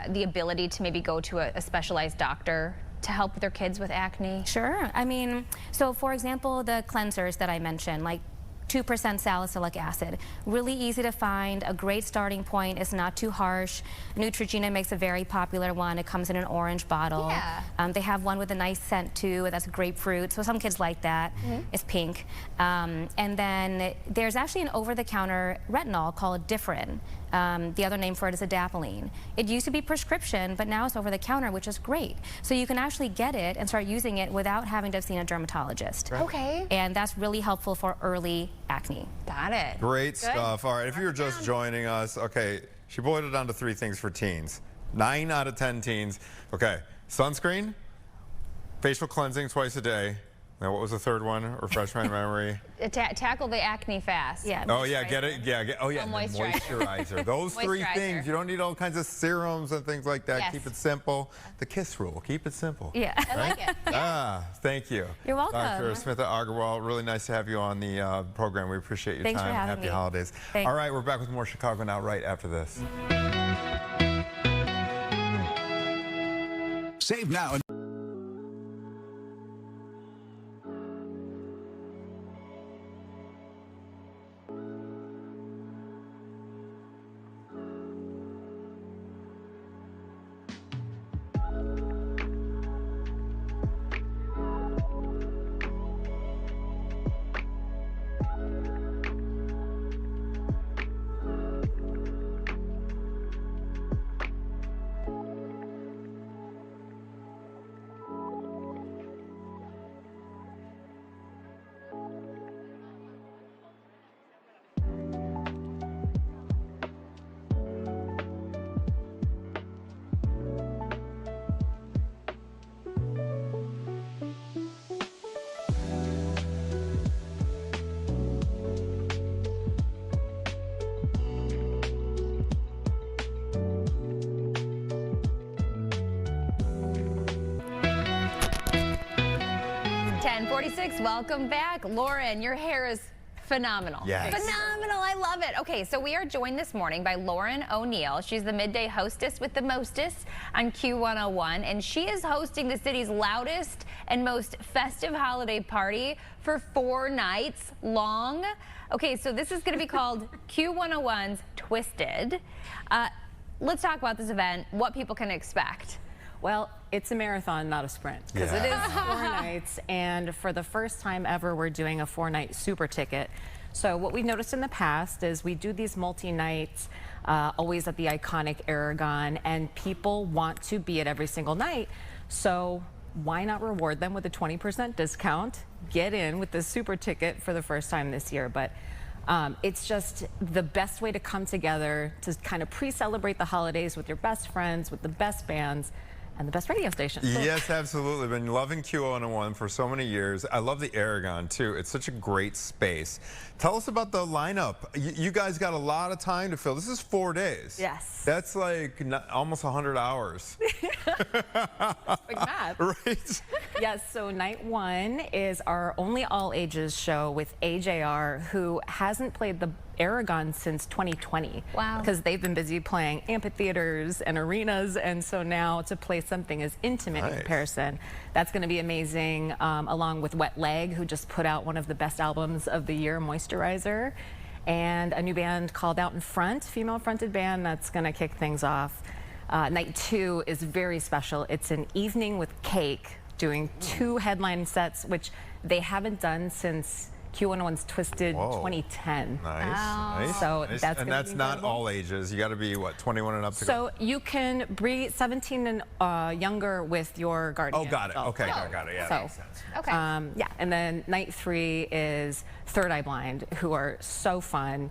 the ability to maybe go to a specialized doctor to help their kids with acne? Sure. I mean, so for example, the cleansers that I mentioned, like 2% salicylic acid. Really easy to find. A great starting point. It's not too harsh. Neutrogena makes a very popular one. It comes in an orange bottle. Yeah. They have one with a nice scent too. That's grapefruit. So some kids like that. It's pink. And then there's actually an over-the-counter retinol called Differin. The other name for it is adapalene. It used to be prescription, but now it's over-the-counter, which is great. So you can actually get it and start using it without having to have seen a dermatologist. Right. Okay. And that's really helpful for early acne. Got it. Great stuff. All right, if you're just joining us, okay, she boiled it down to 3 things for teens. 9 out of 10 teens. Okay, sunscreen, facial cleansing twice a day. Now, what was the third one? Refresh my memory. Tackle the acne fast. Yeah. Oh, yeah, get it. Yeah, Moisturizer. Moisturizer. Those 3 Moisturizer. things. You don't need all kinds of serums and things like that. Yes. Keep it simple. The KISS rule. Keep it simple. Yeah. I like it. Thank you. You're welcome. Dr. Smitha Agarwal, really nice to have you on the program. We appreciate your Thanks time. for having Happy me. holidays. Thanks. All right, we're back with more Chicago Now right after this. Save now. Welcome back. Lauren, your hair is phenomenal. Yes. Phenomenal. I love it. Okay, so we are joined this morning by Lauren O'Neill. She's the midday hostess with the mostest on Q101, and she is hosting the city's loudest and most festive holiday party for 4 nights long. Okay, so this is going to be called Q101's Twisted. Let's talk about this event, what people can expect. Well, it's a marathon, not a sprint, because it is 4 nights, and for the first time ever, we're doing a 4-night super ticket. So what we've noticed in the past is we do these multi-nights, always at the iconic Aragon, and people want to be at every single night. So why not reward them with a 20% discount? Get in with the super ticket for the first time this year. But it's just the best way to come together to kind of pre-celebrate the holidays with your best friends, with the best bands, and the best radio station. Yes, absolutely. Been loving Q101 for so many years. I love the Aragon, too. It's such a great space. Tell us about the lineup. You guys got a lot of time to fill. This is 4 days. Yes. That's like almost 100 hours. Quick math. Right? Yes, so night 1 is our only all-ages show with AJR, who hasn't played the Aragon since 2020. Wow. Because they've been busy playing amphitheaters and arenas, and so now to play something as intimate in comparison, that's going to be amazing, along with Wet Leg, who just put out one of the best albums of the year, Moisturizer, and a new band called Out in Front, female-fronted band that's going to kick things off. Night 2 is very special. It's an evening with Cake, doing 2 headline sets, which they haven't done since Q101's Twisted 2010. Nice. So Nice. that's and gonna that's be not incredible. all ages. You got to be what, 21 and up to go? So you can breed 17 and younger with your guardian. Oh, got it. adult. Okay, got it. Yeah, So, that makes sense. Okay. Yeah, and then night 3 is Third Eye Blind, who are so fun.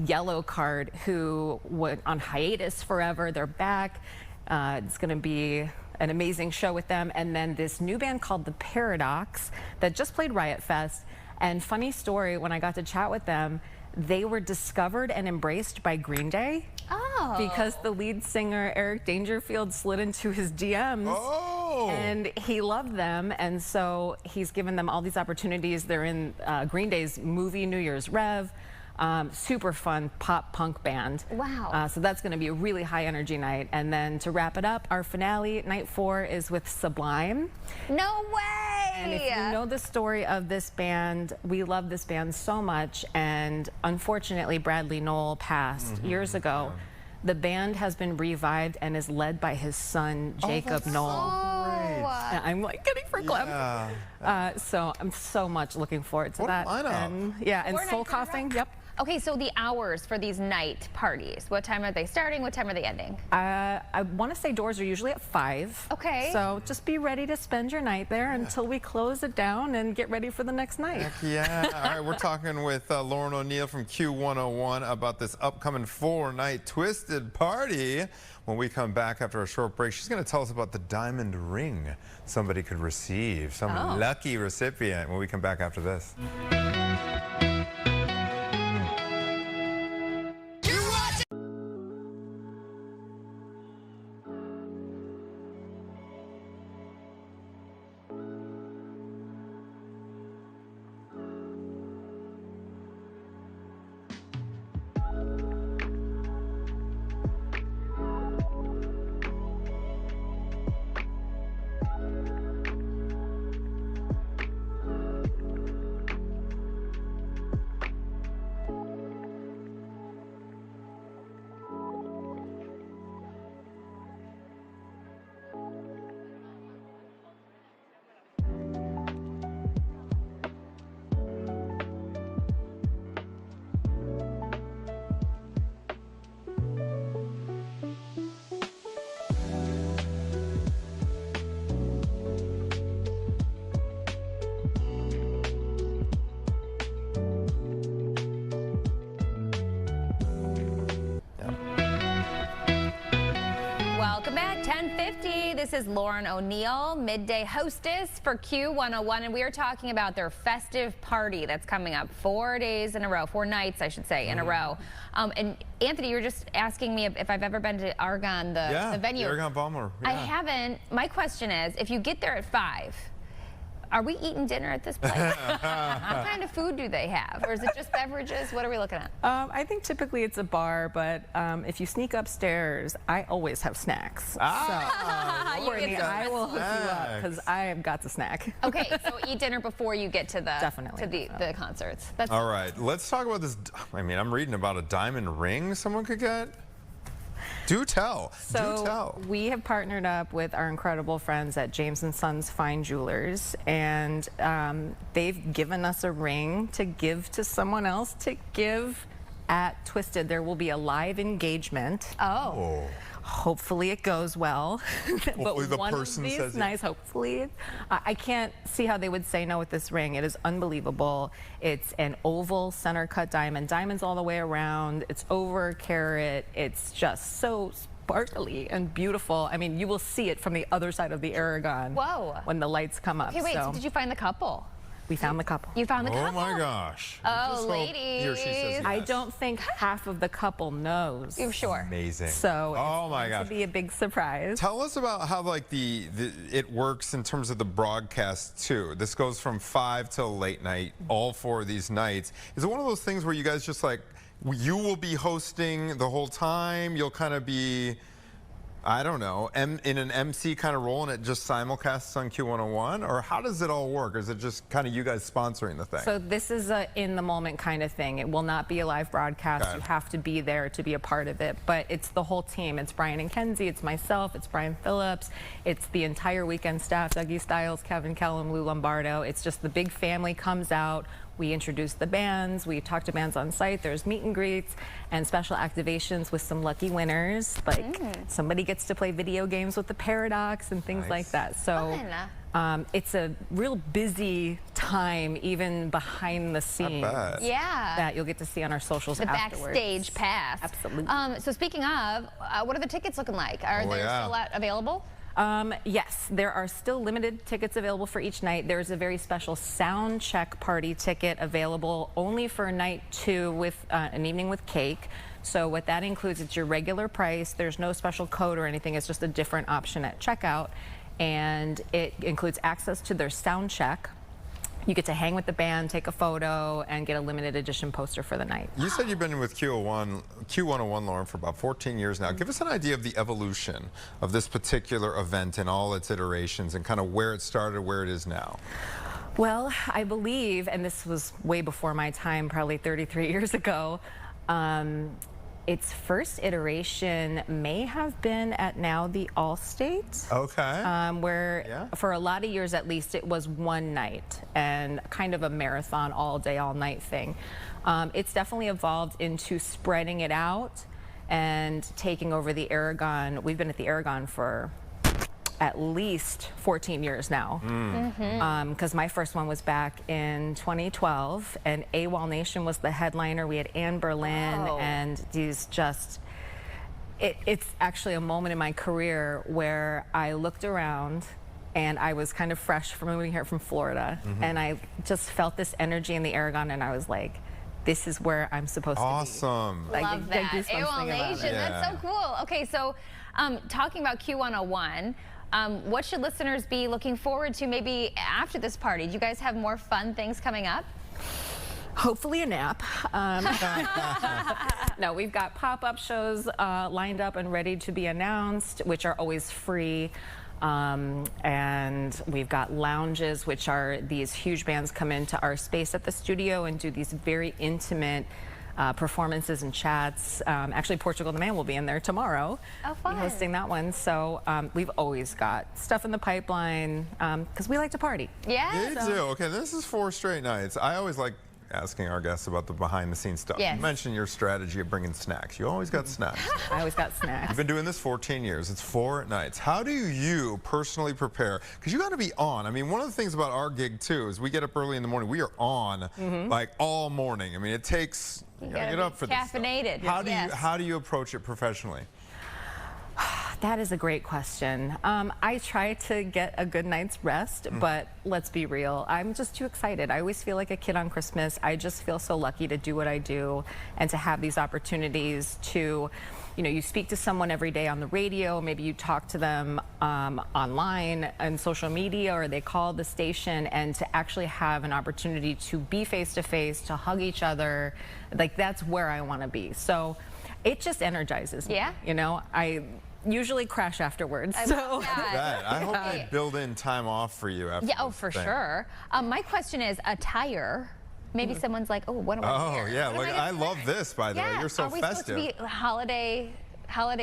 Yellow Card, who went on hiatus forever. They're back. It's going to be an amazing show with them. And then this new band called The Paradox that just played Riot Fest. And funny story, when I got to chat with them, they were discovered and embraced by Green Day. Oh. Because the lead singer, Eric Dangerfield, slid into his DMs. Oh. And he loved them. And so he's given them all these opportunities. They're in Green Day's movie, New Year's Rev. Super fun pop punk band. Wow. So that's going to be a really high energy night. And then to wrap it up, our finale, night 4, is with Sublime. No way! And if you know the story of this band, we love this band so much. And unfortunately, Bradley Knoll passed years ago. The band has been revived and is led by his son, Jacob Knoll. And I'm like getting for so I'm so much looking forward to that. And, yeah, and soul coughing. Yep. Okay, so the hours for these night parties, what time are they starting? What time are they ending? I want to say doors are usually at 5. Okay. So just be ready to spend your night there until we close it down and get ready for the next night. Heck yeah. All right, we're talking with Lauren O'Neill from Q101 about this upcoming 4-night Twisted party. When we come back after a short break, she's going to tell us about the diamond ring somebody could receive, some lucky recipient, when we come back after this. Welcome back, 10:50. This is Lauren O'Neill, midday hostess for Q101, and we are talking about their festive party that's coming up 4 days in a row, 4 nights, I should say, in a row. And Anthony, you were just asking me if I've ever been to Argonne, the venue. The Argonne Ballroom. I haven't. My question is, if you get there at 5, are we eating dinner at this place? What kind of food do they have? Or is it just beverages? What are we looking at? I think typically it's a bar, but if you sneak upstairs, I always have snacks. So, I will hook you up because I have got to snack. Okay, so eat dinner before you get to the the concerts. That's all right, let's talk about this. I mean, I'm reading about a diamond ring someone could get. Do tell. So do tell. We have partnered up with our incredible friends at James & Sons Fine Jewelers, and they've given us a ring to give to someone else to give at Twisted. There will be a live engagement. Oh. Hopefully it goes well. Hopefully the one person of these says nice. Hopefully, I can't see how they would say no with this ring. It is unbelievable. It's an oval center cut diamond, diamonds all the way around. It's over a carat. It's just so sparkly and beautiful. I mean, you will see it from the other side of the Aragon. Whoa. When the lights come up. Okay, wait. So did you find the couple? We found the couple. You found the couple? Oh my gosh. Oh, ladies. He or she says yes. I don't think half of the couple knows. You're sure? Amazing. So oh my it's gosh. going to be a big surprise. Tell us about how like it works in terms of the broadcast too. This goes from 5 till late night, all 4 of these nights. Is it one of those things where you guys just like, you will be hosting the whole time? You'll kind of be, I don't know, in an MC kind of role, and it just simulcasts on Q101? Or how does it all work? Or is it just kind of you guys sponsoring the thing? So this is a in-the-moment kind of thing. It will not be a live broadcast. Okay. You have to be there to be a part of it. But it's the whole team. It's Brian and Kenzie. It's myself. It's Brian Phillips. It's the entire weekend staff, Dougie Stiles, Kevin Kellum, Lou Lombardo. It's just the big family comes out. We introduce the bands, we talk to bands on site, there's meet and greets and special activations with some lucky winners. Like somebody gets to play video games with the Paradox and things like that. So it's a real busy time, even behind the scenes. That you'll get to see on our socials afterwards. The backstage pass. Absolutely. So speaking of, what are the tickets looking like? Are they still available? Yes, there are still limited tickets available for each night. There's a very special sound check party ticket available only for night 2 with an evening with cake. So what that includes, it's your regular price. There's no special code or anything. It's just a different option at checkout. And it includes access to their sound check. You get to hang with the band, take a photo, and get a limited edition poster for the night. You said you've been with Q101, Lauren, for about 14 years now. Give us an idea of the evolution of this particular event and all its iterations and kind of where it started, where it is now. Well, I believe, and this was way before my time, probably 33 years ago, its first iteration may have been at now the Allstate. Okay. Where for a lot of years at least it was one night and kind of a marathon all day, all night thing. It's definitely evolved into spreading it out and taking over the Aragon. We've been at the Aragon for at least 14 years now. Because my first one was back in 2012, and AWOL Nation was the headliner. We had Anne Berlin, and these just, it's actually a moment in my career where I looked around and I was kind of fresh from moving here from Florida, and I just felt this energy in the Aragon, and I was like, this is where I'm supposed to be. Awesome. Like, Love that. AWOL Nation, that's so cool. Okay, so talking about Q101, what should listeners be looking forward to maybe after this party? Do you guys have more fun things coming up? Hopefully a nap. No, we've got pop-up shows lined up and ready to be announced, which are always free. And we've got lounges, which are these huge bands come into our space at the studio and do these very intimate performances and chats. Actually, Portugal the Man will be in there tomorrow. Oh, fun. Hosting that one. So we've always got stuff in the pipeline because we like to party. Yeah. You do. Okay, this is 4 straight nights. I always like asking our guests about the behind-the-scenes stuff. You mentioned your strategy of bringing snacks. You always got snacks. I always got snacks. You've been doing this 14 years. It's 4 nights. How do you personally prepare? Because you got to be on. I mean, one of the things about our gig, too, is we get up early in the morning. We are on like all morning. I mean, it takes, you got to get up for this stuff. Caffeinated. How do you approach it professionally? That is a great question. I try to get a good night's rest, but let's be real. I'm just too excited. I always feel like a kid on Christmas. I just feel so lucky to do what I do and to have these opportunities to, you know, you speak to someone every day on the radio, maybe you talk to them online and social media, or they call the station, and to actually have an opportunity to be face-to-face, to hug each other, like that's where I want to be. So it just energizes me. You know, I usually crash afterwards. So I hope they build in time off for you after. Yeah, oh, for sure. My question is attire. Maybe someone's like, oh, what am I wearing? Oh, yeah. Like, I love this, by the way. You're so festive. Are we supposed to be holiday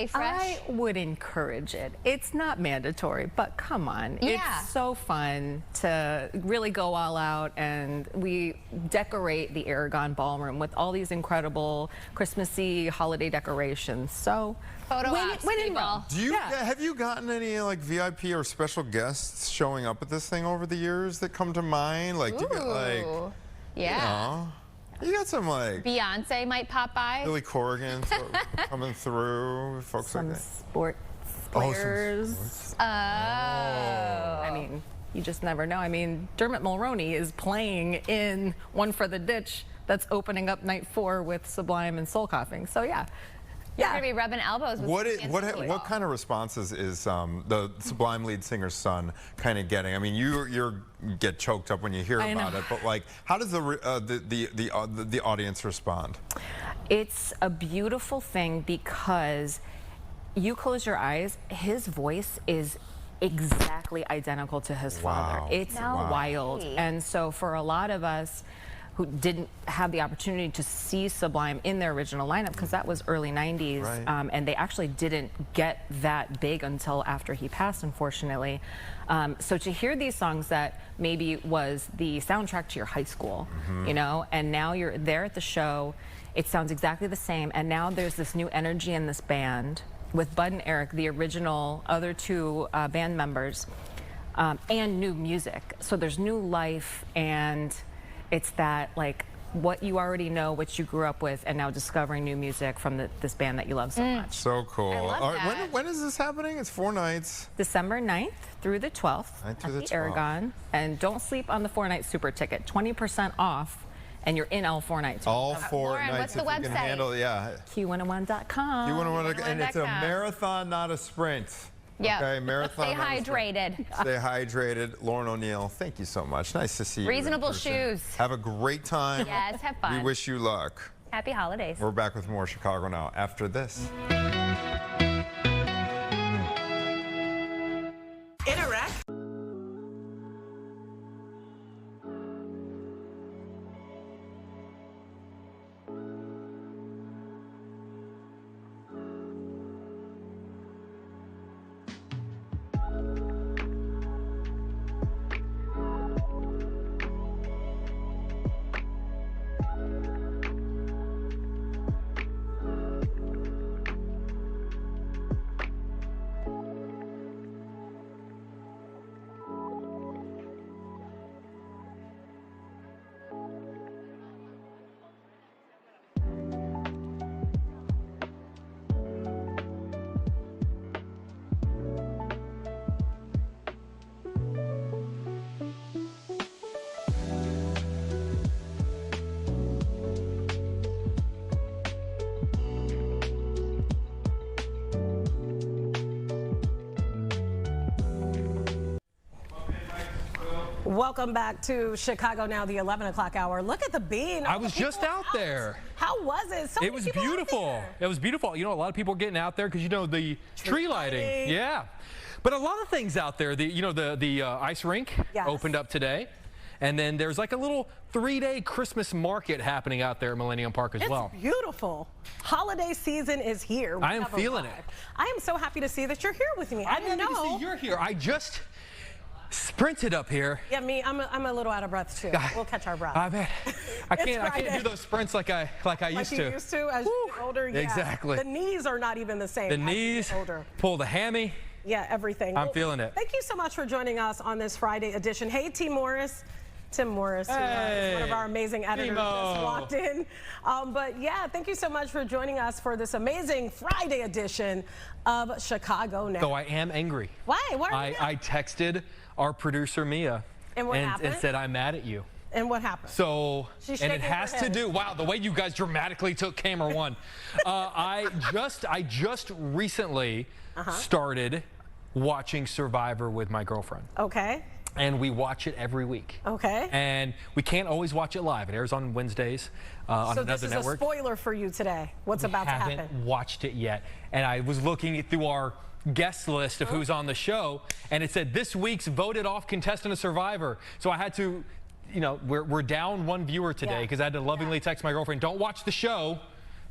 fresh? I would encourage it. It's not mandatory, but come on. It's so fun to really go all out, and we decorate the Aragon Ballroom with all these incredible Christmassy holiday decorations. So when in Rome. Do you have you gotten any like VIP or special guests showing up at this thing over the years that come to mind? Like, do you get like, you know, you got some like Beyonce might pop by. Billy Corrigan coming through. Folks some like that. Sports players. I mean, you just never know. I mean, Dermot Mulroney is playing in One for the Ditch that's opening up night 4 with Sublime and Soul Coughing. So yeah. You're going to be rubbing elbows with what kind of responses is the Sublime lead singer's son kind of getting? I mean, you get choked up when you hear about it, but like, how does the audience respond? It's a beautiful thing because you close your eyes, his voice is exactly identical to his father. It's wild. And so for a lot of us, who didn't have the opportunity to see Sublime in their original lineup, because that was early 90s, Right. and they actually didn't get that big until after he passed, unfortunately. So to hear these songs that maybe was the soundtrack to your high school, you know, and now you're there at the show, it sounds exactly the same, and now there's this new energy in this band with Bud and Eric, the original other two band members, and new music. So there's new life, and it's that, like, what you already know, what you grew up with, and now discovering new music from this band that you love so much. So cool. I love All right, that. when is this happening? It's 4 nights. December 9th through the 12th 9th at through the the 12th. Aragon. And don't sleep on the 4-night super ticket. 20% off, and you're in all 4 nights. All 4 Lauren, nights. what's the if you can website? handle, yeah. Q101.com. You want to, and it's a Q101.com. marathon, not a sprint. Yeah. Okay, marathon. Stay not a sprint. hydrated. Stay hydrated. Lauren O'Neill, thank you so much. Nice to see you. in Reasonable person. shoes. Have a great time. Yes, have fun. We wish you luck. Happy holidays. We're back with more Chicago Now after this. Interact. Welcome back to Chicago Now, the 11 o'clock hour. Look at the bean. I was just out there. How was it? So It many was people out beautiful. there. It was beautiful. You know, a lot of people are getting out there because, you know, the tree lighting. Yeah. But a lot of things out there. The ice rink Yes. opened up today. And then there's like a little 3-day Christmas market happening out there at Millennium Park as It's well. beautiful. Holiday season is here. We I am have feeling arrived. it. I am so happy to see that you're here with me. I didn't happy to know. see you're here. I just sprinted up here. Yeah, me. I'm a little out of breath too. We'll catch our breath. I bet. I can't Friday. do those sprints like I used you to. used to as you get older. Yeah. Exactly. The knees are not even the same. The as you knees, get older. pull the hammy. Yeah, everything. I'm feeling it. Thank you so much for joining us on this Friday edition. Hey, Tim Morris, who is one of our amazing editors, Timo. just walked in. But yeah, thank you so much for joining us for this amazing Friday edition of Chicago Now. Though I am angry. Why? Why are you I texted our producer Mia And what happened? and said I'm mad at you. And what happened? So, She's and it shaking her has to head. do, wow, the way you guys dramatically took camera one. I just recently started watching Survivor with my girlfriend. Okay. And we watch it every week. Okay. And we can't always watch it live. It airs on Wednesdays on So another this is network. a spoiler for you today. What's about to happen? Haven't watched it yet. And I was looking through our guest list of who's on the show, and it said this week's voted off contestant of Survivor. So I had to, you know, we're down one viewer today because I had to lovingly text my girlfriend, don't watch the show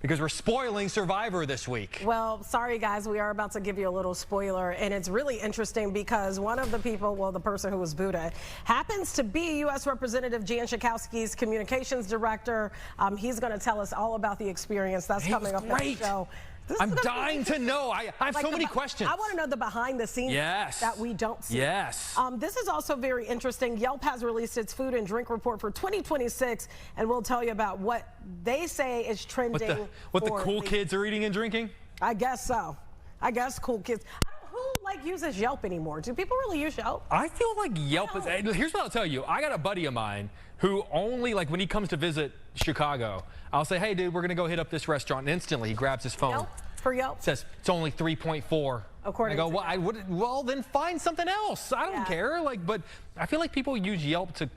because we're spoiling Survivor this week. Well, sorry guys, we are about to give you a little spoiler, and it's really interesting because one of the people, well, the person who was Buddha, happens to be U.S. Representative Jan Schakowsky's communications director. He's going to tell us all about the experience that's coming up on the great. show. This is I'm gonna be dying to know. I have like so many questions. I want to know the behind the scenes Yes. that we don't see. Yes. This is also very interesting. Yelp has released its food and drink report for 2026, and we'll tell you about what they say is trending. What the cool kids are eating and drinking? I guess so. I guess cool kids. Who uses Yelp anymore? Do people really use Yelp? I feel like Yelp is. Here's what I'll tell you. I got a buddy of mine who only, like, when he comes to visit Chicago, I'll say, hey, dude, we're going to go hit up this restaurant. And instantly, he grabs his phone. Yelp? For Yelp? Says it's only 3.4. According I go, to well, well, then find something else. I don't care. Like, but I feel like people use Yelp to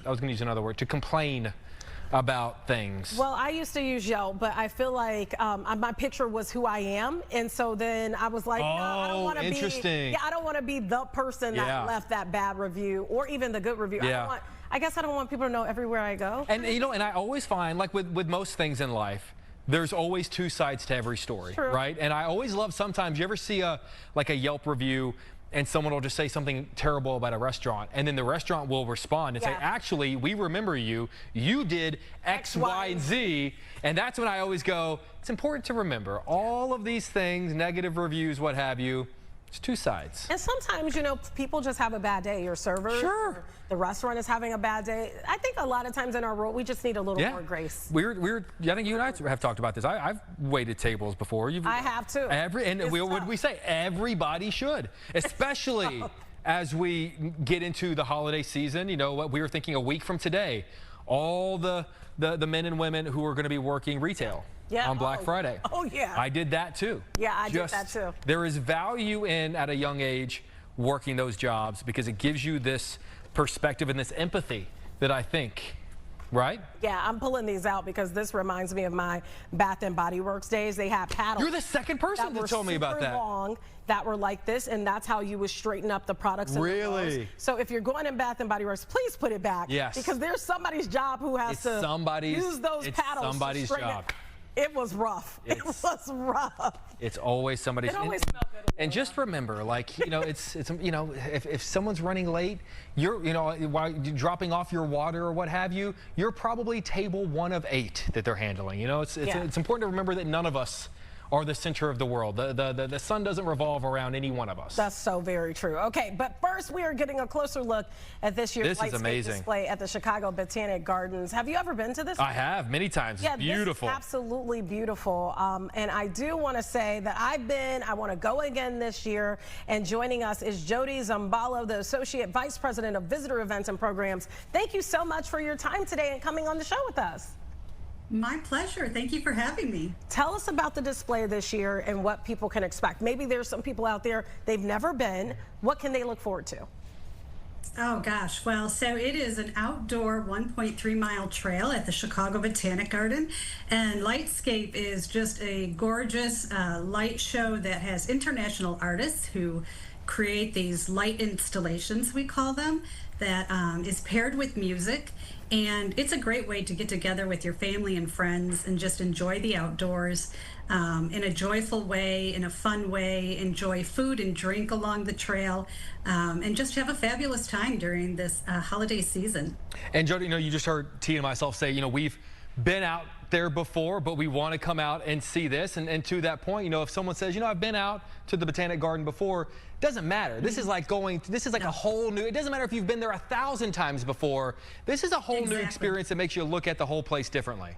I was going to use another word, to complain about things. Well, I used to use Yelp, but I feel like my picture was who I am, and so then I was like, no, I don't want to be. Interesting. Yeah, I don't want to be the person that left that bad review or even the good review. Yeah. I guess I don't want people to know everywhere I go. And you know, and I always find, like with most things in life, there's always two sides to every story, True. right? And I always love, sometimes you ever see a Yelp review and someone will just say something terrible about a restaurant, and then the restaurant will respond and say, actually, we remember you. You did X, Y, and Z. And that's when I always go, it's important to remember all of these things, negative reviews, what have you. It's two sides. And sometimes, you know, people just have a bad day. Your servers, sure, the restaurant is having a bad day. I think a lot of times in our world, we just need a little more grace. I think you and I have talked about this. I've waited tables before. I have too. What did we say? Everybody should, especially as we get into the holiday season. You know, we were thinking a week from today, all the men and women who are going to be working retail. On Black Friday. Oh, yeah. I did that too. Yeah, I did that too. There is value in, at a young age, working those jobs because it gives you this perspective and this empathy that I think, right? Yeah, I'm pulling these out because this reminds me of my Bath and Body Works days. They had paddles. You're the second person that told me about that. Long, that were like this, and that's how you would straighten up the products. Really? So if you're going in Bath and Body Works, please put it back. Yes. Because there's somebody's job who has to use those paddles. It's somebody's job. It was rough. It was rough. It's always somebody's. It always smelled good. And just remember, like, you know, it's you know, if someone's running late, while you're dropping off your water or what have you, you're probably table 1 of 8 that they're handling. You know, it's important to remember that none of us are the center of the world. The sun doesn't revolve around any one of us. That's so very true. Okay, but first we are getting a closer look at this year's Lightscape display at the Chicago Botanic Gardens. Have you ever been to this? I have, many times. It's beautiful. This is absolutely beautiful. And I do want to say that I want to go again this year. And joining us is Jody Zambalo, the Associate Vice President of Visitor Events and Programs. Thank you so much for your time today and coming on the show with us. My pleasure. Thank you for having me. Tell us about the display this year and what people can expect. Maybe there's some people out there, they've never been. What can they look forward to? Oh gosh, well, so it is an outdoor 1.3-mile trail at the Chicago Botanic Garden, and Lightscape is just a gorgeous light show that has international artists who create these light installations, we call them, that is paired with music. And it's a great way to get together with your family and friends and just enjoy the outdoors in a joyful way, in a fun way, enjoy food and drink along the trail, and just have a fabulous time during this holiday season. And Jody, you know, you just heard T and myself say, you know, we've been out there before, but we want to come out and see this. And to that point, you know, if someone says, you know, I've been out to the Botanic Garden before, doesn't matter. This is like a whole new, it doesn't matter if you've been there 1,000 times before. This is a whole new experience that makes you look at the whole place differently.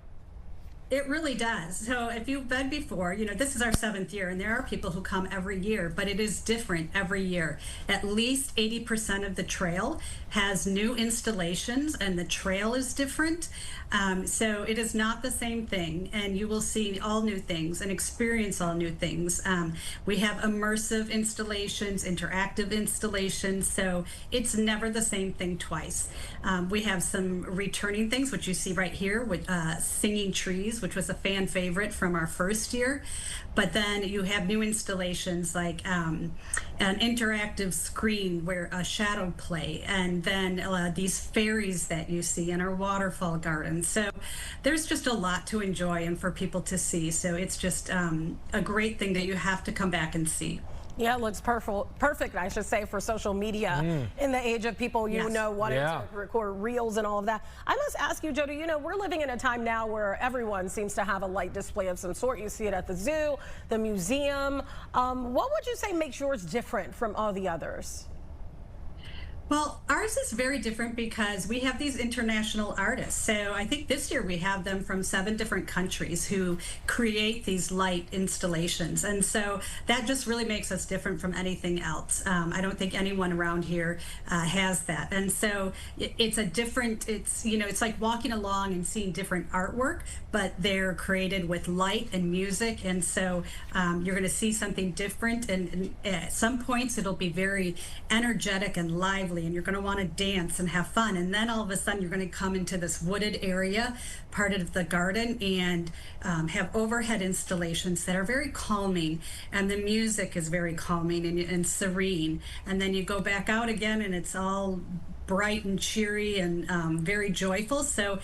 It really does. So if you've been before, you know, this is our 7th year, and there are people who come every year, but it is different every year. At least 80% of the trail has new installations, and the trail is different. So it is not the same thing, and you will see all new things and experience all new things. We have immersive installations, interactive installations, so it's never the same thing twice. We have some returning things, which you see right here with singing trees, which was a fan favorite from our first year. But then you have new installations like an interactive screen where a shadow play, and then these fairies that you see in our waterfall garden. So there's just a lot to enjoy and for people to see. So it's just a great thing that you have to come back and see. Yeah, it looks perfect, I should say, for social media in the age of people, wanting to record reels and all of that. I must ask you, Jody, you know, we're living in a time now where everyone seems to have a light display of some sort. You see it at the zoo, the museum. What would you say makes yours different from all the others? Well, ours is very different because we have these international artists. So I think this year we have them from 7 different countries who create these light installations. And so that just really makes us different from anything else. I don't think anyone around here has that. And so it's a different, it's like walking along and seeing different artwork, but they're created with light and music. And so you're going to see something different. And at some points it'll be very energetic and lively, and you're going to want to dance and have fun, and then all of a sudden you're going to come into this wooded area, part of the garden, and have overhead installations that are very calming, and the music is very calming and serene, and then you go back out again and it's all bright and cheery and very joyful. So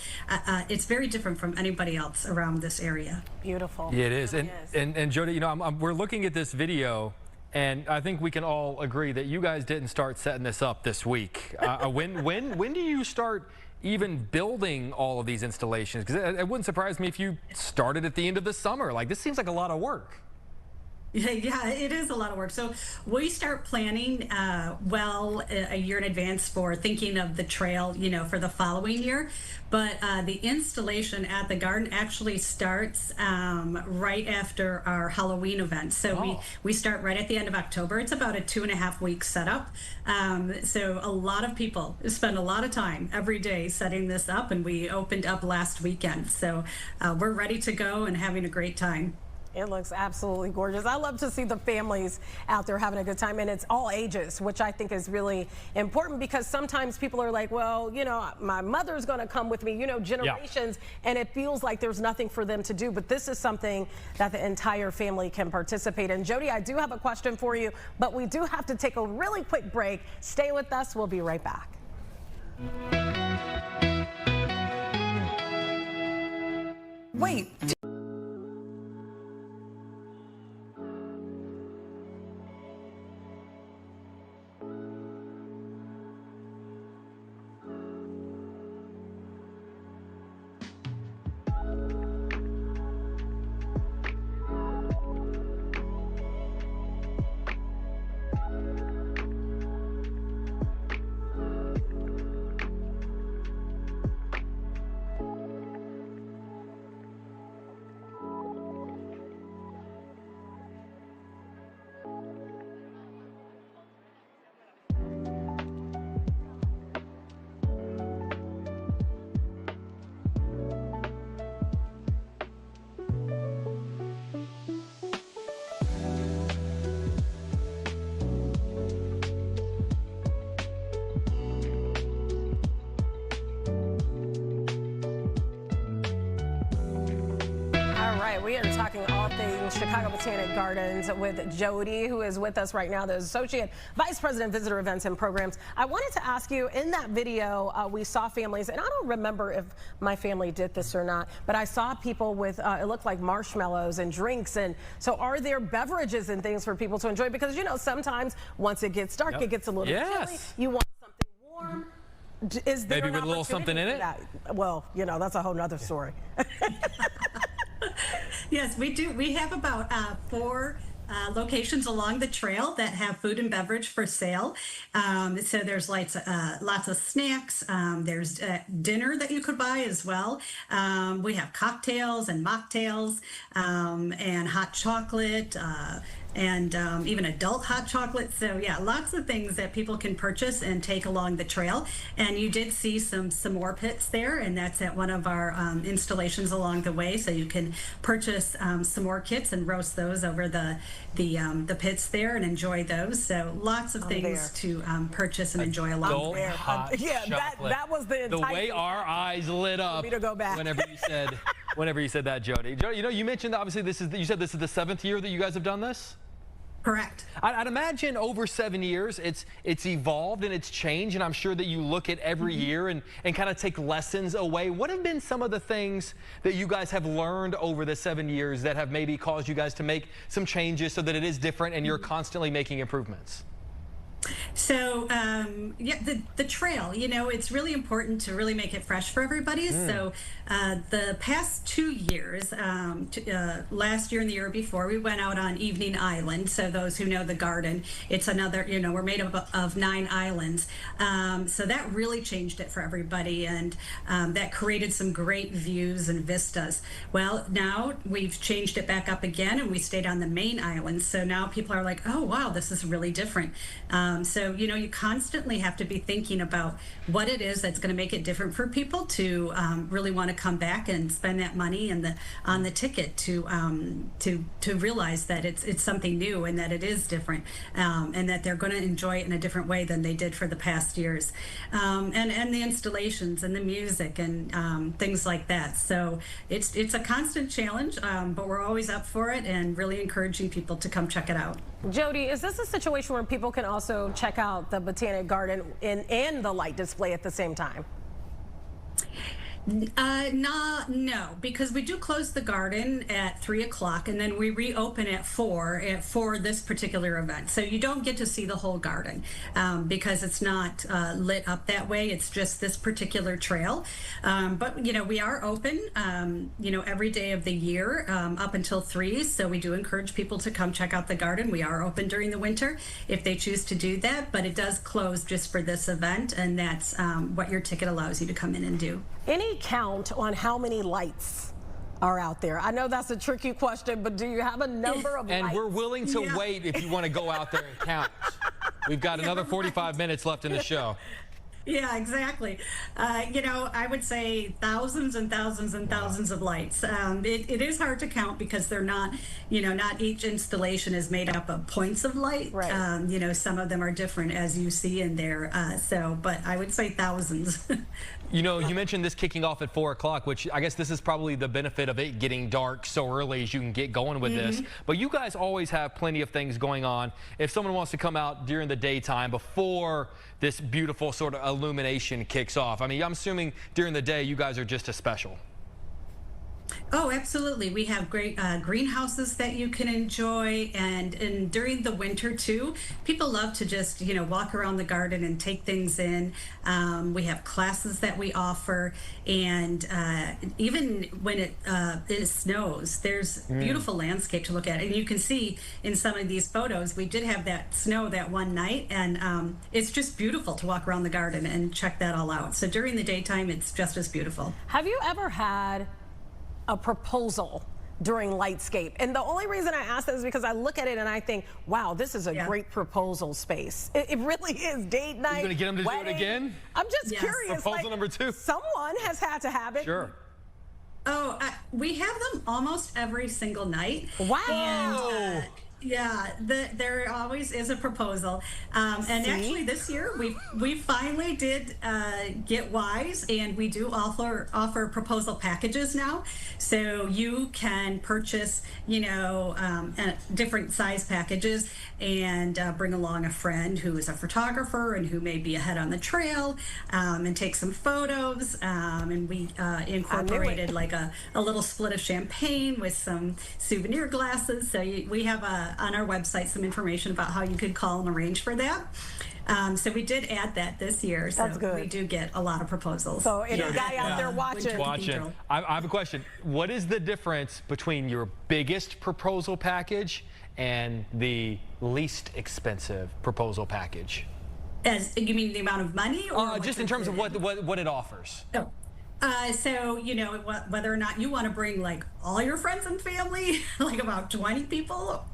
it's very different from anybody else around this area. Beautiful. Yeah, it is. And Jody, you know, we're looking at this video, and I think we can all agree that you guys didn't start setting this up this week. When do you start even building all of these installations? Because it wouldn't surprise me if you started at the end of the summer. Like, this seems like a lot of work. Yeah, it is a lot of work. So we start planning well a year in advance for thinking of the trail, you know, for the following year. But the installation at the garden actually starts right after our Halloween event. So we start right at the end of October. It's about a 2.5-week setup. So a lot of people spend a lot of time every day setting this up, and we opened up last weekend. So we're ready to go and having a great time. It looks absolutely gorgeous. I love to see the families out there having a good time, and it's all ages, which I think is really important, because sometimes people are like, well, you know, my mother's going to come with me, you know, generations, and it feels like there's nothing for them to do. But this is something that the entire family can participate in. Jody, I do have a question for you, but we do have to take a really quick break. Stay with us. We'll be right back. Wait. We are talking all things Chicago Botanic Gardens with Jody, who is with us right now, the Associate Vice President, Visitor Events and Programs. I wanted to ask you, in that video, we saw families, and I don't remember if my family did this or not, but I saw people with, it looked like marshmallows and drinks. And so are there beverages and things for people to enjoy? Because, you know, sometimes once it gets dark, it gets a little chilly. You want something warm. Is there maybe with a little something in it? Well, you know, that's a whole nother story. Yes, we do. We have about 4 locations along the trail that have food and beverage for sale. So there's lots of snacks. There's dinner that you could buy as well. We have cocktails and mocktails and hot chocolate. And even adult hot chocolate. So yeah, lots of things that people can purchase and take along the trail. And you did see some s'more pits there, and that's at one of our installations along the way. So you can purchase s'more kits and roast those over the pits there and enjoy those. So lots of things to purchase and enjoy along the way. Yeah, that was the way our eyes lit up to go back. whenever you said that, Jody. Jody, you know, you mentioned that obviously you said this is the 7th year that you guys have done this? Correct. I'd imagine over 7 years, it's evolved and it's changed, and I'm sure that you look at every year and kind of take lessons away. What have been some of the things that you guys have learned over the 7 years that have maybe caused you guys to make some changes so that it is different and you're constantly making improvements? So yeah, the trail, you know, it's really important to really make it fresh for everybody. So the past 2 years, last year and the year before, we went out on Evening Island. So those who know the garden, it's another, you know, we're made up of 9 islands. So that really changed it for everybody, and that created some great views and vistas. Well, now we've changed it back up again, and we stayed on the main island. So now people are like, oh wow, this is really different. So, you know, you constantly have to be thinking about what it is that's going to make it different for people to really want to come back and spend that money and on the ticket to realize that it's something new and that it is different, and that they're going to enjoy it in a different way than they did for the past years, and the installations and the music and things like that. So it's a constant challenge, but we're always up for it and really encouraging people to come check it out. Jody, is this a situation where people can also check out the Botanic Garden and the light display at the same time? No, because we do close the garden at 3 o'clock and then we reopen at 4 for this particular event. So you don't get to see the whole garden because it's not lit up that way. It's just this particular trail. But, you know, we are open, you know, every day of the year up until 3. So we do encourage people to come check out the garden. We are open during the winter if they choose to do that, but it does close just for this event, and that's what your ticket allows you to come in and do. Any count on how many lights are out there? I know that's a tricky question, but do you have a number of lights? And we're willing to wait if you want to go out there and count. We've got another 45 minutes left in the show. Yeah, exactly. You know, I would say thousands and thousands and thousands of lights. It is hard to count because they're not, you know, not each installation is made up of points of light. Right. You know, some of them are different, as you see in there. But I would say thousands. You know, you mentioned this kicking off at 4 o'clock, which I guess this is probably the benefit of it getting dark so early as you can get going with this. But you guys always have plenty of things going on. If someone wants to come out during the daytime before this beautiful sort of illumination kicks off, I mean, I'm assuming during the day you guys are just as special. Oh, absolutely. We have great greenhouses that you can enjoy, and during the winter too, people love to just, you know, walk around the garden and take things in. We have classes that we offer, and even when it snows, there's beautiful landscape to look at, and you can see in some of these photos, we did have that snow that one night, and it's just beautiful to walk around the garden and check that all out. So during the daytime, it's just as beautiful. Have you ever had a proposal during Lightscape? And the only reason I ask that is because I look at it and I think, wow, this is a great proposal space. It really is. Date night. You're going to get them to do it again? I'm just curious. Proposal number 2. Someone has had to have it. Sure. Oh, we have them almost every single night. Wow. And, yeah, there always is a proposal, and actually this year we finally did get wise, and we do offer proposal packages now, so you can purchase, you know, different size packages and bring along a friend who is a photographer and who may be ahead on the trail, and take some photos, and we incorporated like a little split of champagne with some souvenir glasses. So we have on our website some information about how you could call and arrange for that. So we did add that this year. So that's good. We do get a lot of proposals. So any guy out there watching. I have a question. What is the difference between your biggest proposal package and the least expensive proposal package? As you mean the amount of money, or just in terms of what it offers? Oh. So, you know, whether or not you want to bring like all your friends and family, like about 20 people,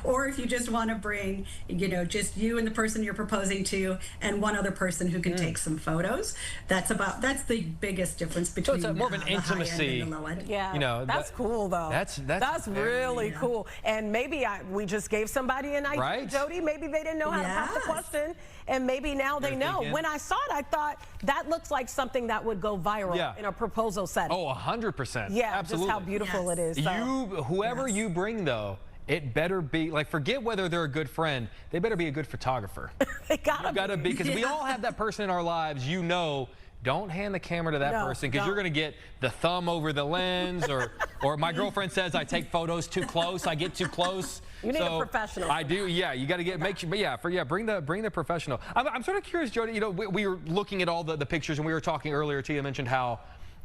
or if you just want to bring, you know, just you and the person you're proposing to and one other person who can take some photos. That's the biggest difference between so it's more of an intimacy. and the low end. Yeah, you know, that's cool though. That's really cool. And maybe we just gave somebody an idea, right? Jody. Maybe they didn't know how to pop the question, and maybe now they know. When I saw it, I thought that looks like something that would go viral in a proposal setting. Oh, 100%. Yeah, absolutely. just how beautiful it is. So. Whoever you bring though, it better be like, forget whether they're a good friend, they better be a good photographer. They gotta be, because we all have that person in our lives, you know. Don't hand the camera to that person, because you're going to get the thumb over the lens, or my girlfriend says I take photos too close, I get too close. You need a professional. I do, yeah. You got to make sure, but bring the professional. I'm sort of curious, Jody. You know, we were looking at all the pictures, and we were talking earlier. Tia mentioned how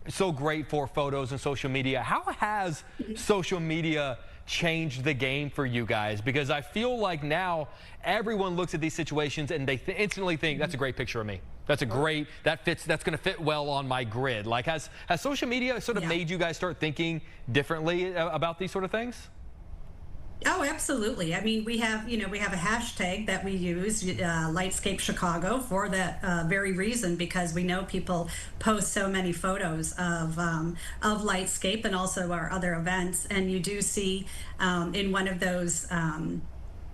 it's so great for photos and social media. How has social media changed the game for you guys? Because I feel like now everyone looks at these situations and they instantly think that's a great picture of me. That's going to fit well on my grid. Like, has social media sort of made you guys start thinking differently about these sort of things? Oh, absolutely. I mean, we have a hashtag that we use, Lightscape Chicago, for that very reason, because we know people post so many photos of Lightscape and also our other events. And you do see in one of those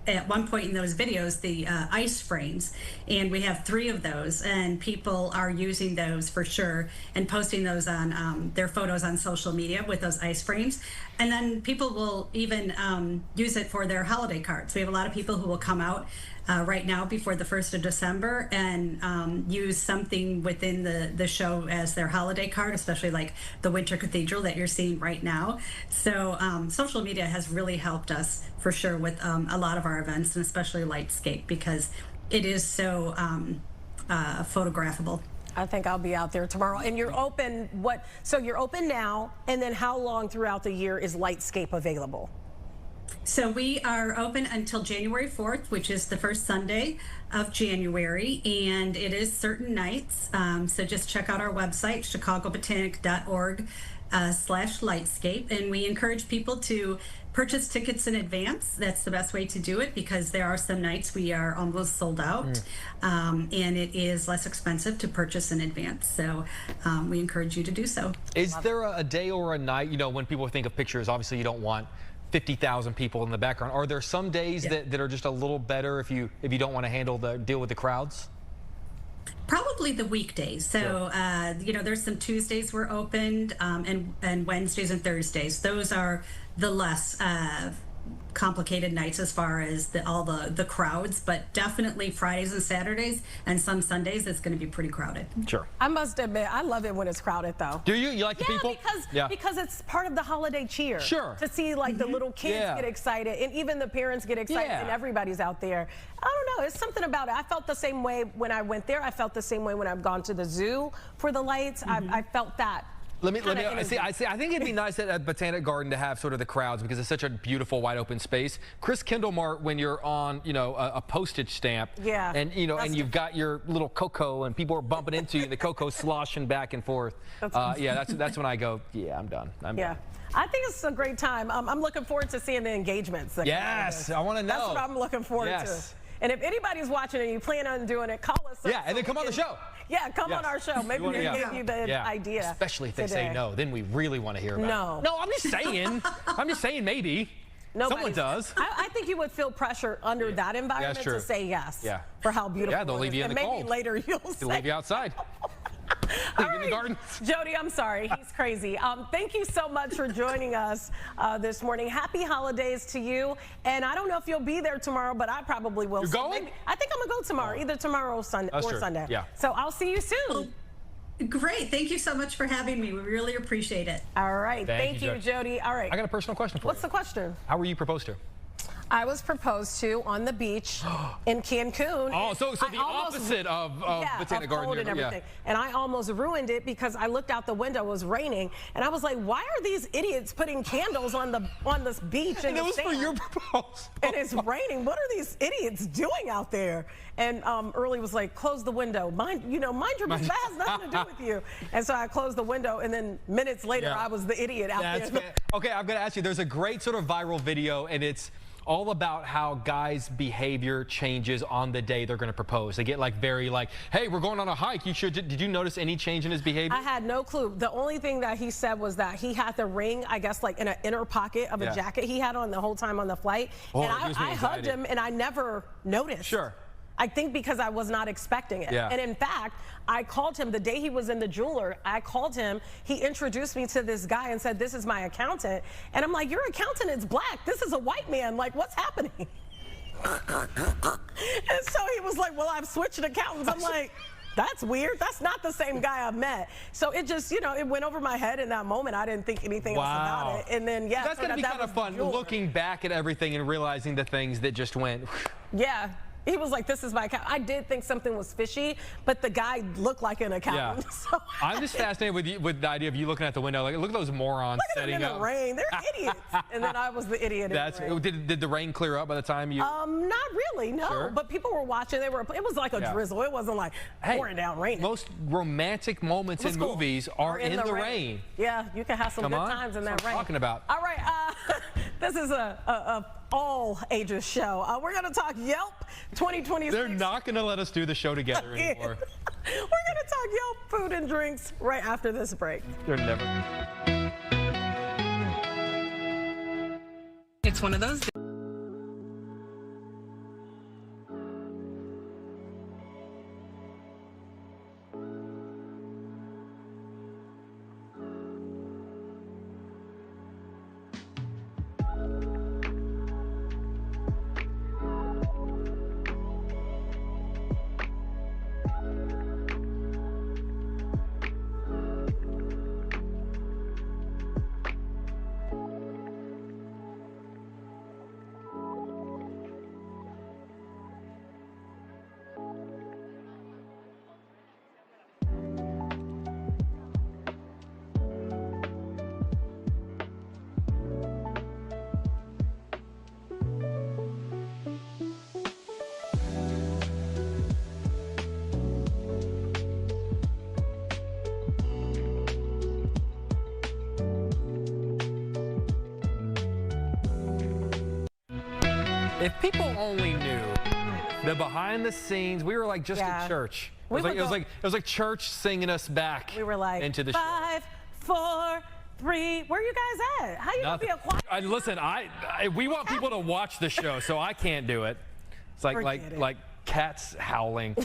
at one point in those videos the ice frames, and we have 3 of those, and people are using those for sure and posting those on their photos on social media with those ice frames. And then people will even use it for their holiday cards. We have a lot of people who will come out right now before the 1st of December and use something within the show as their holiday card, especially like the Winter Cathedral that you're seeing right now. So social media has really helped us for sure with a lot of our events, and especially Lightscape, because it is so photographable. I think I'll be out there tomorrow. And you're open, so you're open now, and then how long throughout the year is Lightscape available? So we are open until January 4th, which is the first Sunday of January, and it is certain nights. So just check out our website, ChicagoBotanic.org/Lightscape, and we encourage people to purchase tickets in advance. That's the best way to do it, because there are some nights we are almost sold out, and it is less expensive to purchase in advance. So we encourage you to do so. Is there a day or a night, you know, when people think of pictures, obviously you don't want 50,000 people in the background. Are there some days that are just a little better if you don't want to deal with the crowds? Probably the weekdays. So, you know, there's some Tuesdays we're opened, and Wednesdays and Thursdays. Those are the less complicated nights as far as all the crowds, but definitely Fridays and Saturdays and some Sundays it's going to be pretty crowded. Sure. I must admit, I love it when it's crowded, though. Do you? You like the people? Because it's part of the holiday cheer. Sure. To see like the little kids get excited, and even the parents get excited, and everybody's out there. I don't know, it's something about it. I felt the same way when I went there. I felt the same way when I've gone to the zoo for the lights. I felt that. Let me see. I think it'd be nice at Botanic Garden to have sort of the crowds, because it's such a beautiful wide open space. Chris Kindlemart, when you're on, you know, a postage stamp, and you know, and you've got your little cocoa, and people are bumping into you, and the cocoa sloshing back and forth. That's when I go, yeah, I'm done. I'm done. I think it's a great time. I'm looking forward to seeing the engagements. Yes, I want to know. That's what I'm looking forward to. And if anybody's watching and you plan on doing it, call us. Yeah, and then come on the show. Yeah, come on our show. Maybe we can give you the idea. Especially if they say no, then we really want to hear about it. No, I'm just saying. I'm just saying maybe. Someone does. I think you would feel pressure under that environment to say yes. For how beautiful. Yeah, they'll leave you in the cold. Maybe later you'll say. They'll leave you outside. In the garden. Jody, I'm sorry. He's crazy. Thank you so much for joining us this morning. Happy holidays to you. And I don't know if you'll be there tomorrow, but I probably will. You're going? I think I'm going to go tomorrow, either tomorrow or Sunday. Yeah. So I'll see you soon. Well, great. Thank you so much for having me. We really appreciate it. All right. Thank you, Jody. All right. I got a personal question for you. What's the question? How were you proposed to? I was proposed to on the beach in Cancun. Oh, so the opposite of Botanic Garden and everything. And I almost ruined it because I looked out the window, it was raining, and I was like, why are these idiots putting candles on this beach? And it was for your proposal. And it's raining. What are these idiots doing out there? And Early was like, close the window. Mind your business. That has nothing to do with you. And so I closed the window, and then minutes later, I was the idiot out there. Okay, I'm going to ask you, there's a great sort of viral video, and it's all about how guys' behavior changes on the day they're going to propose. They get very hey, we're going on a hike. Did you notice any change in his behavior? I had no clue. The only thing that he said was that he had the ring, I guess, like in an inner pocket of a jacket he had on the whole time on the flight. Oh, and I hugged him, and I never noticed. Sure. I think because I was not expecting it. Yeah. And in fact, I called him the day he was in the jeweler. I called him. He introduced me to this guy and said, this is my accountant. And I'm like, your accountant is black. This is a white man. Like, what's happening? And so he was like, well, I've switched accountants. I'm like, that's weird. That's not the same guy I met. So it just, it went over my head in that moment. I didn't think anything else about it. And then, that's going to be kind of fun, looking back at everything and realizing the things that just went. Yeah. He was like, this is my account. I did think something was fishy, but the guy looked like an accountant. Yeah. So I'm just fascinated with the idea of you looking out the window. Like, look at those morons setting up. Look at them in the rain. They're idiots. And then I was the idiot in the rain. Did the rain clear up by the time you? Not really, no. Sure. But people were watching. It was like a drizzle. It wasn't like pouring down rain. Most romantic moments in movies are in the rain. Yeah, you can have some good times in that rain. Talking about. All right, this is a all ages show. We're going to talk Yelp 2026. They're not going to let us do the show together anymore. We're going to talk Yelp food and drinks right after this break. They're never. It's one of those. If people only knew the behind the scenes, we were like just at church. It was like church singing us back. We were like into the 5, 4, 3. Where are you guys at? How you gonna be a choir? Listen, we want people to watch the show, so I can't do it. It's like cats howling.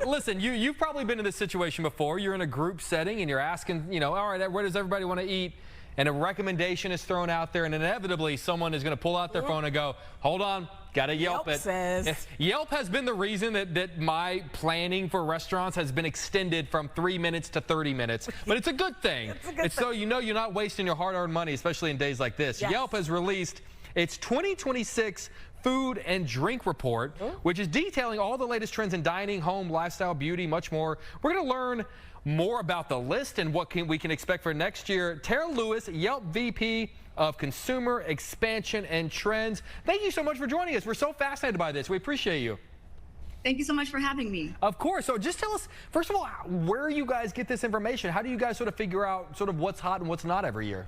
Listen, you've probably been in this situation before. You're in a group setting and you're asking, you know, all right, where does everybody want to eat? And a recommendation is thrown out there, and inevitably someone is going to pull out their phone and go, hold on, got to Yelp it. Says. Yelp has been the reason that my planning for restaurants has been extended from 3 minutes to 30 minutes. But it's a good thing. It's so you know you're not wasting your hard-earned money, especially in days like this. Yes. Yelp has released its 2026 Food and Drink Report, which is detailing all the latest trends in dining, home, lifestyle, beauty, much more. We're going to learn more about the list and what we can expect for next year. Tara Lewis, Yelp VP of Consumer Expansion and Trends. Thank you so much for joining us. We're so fascinated by this. We appreciate you. Thank you so much for having me. Of course. So just tell us, first of all, where you guys get this information. How do you guys sort of figure out sort of what's hot and what's not every year?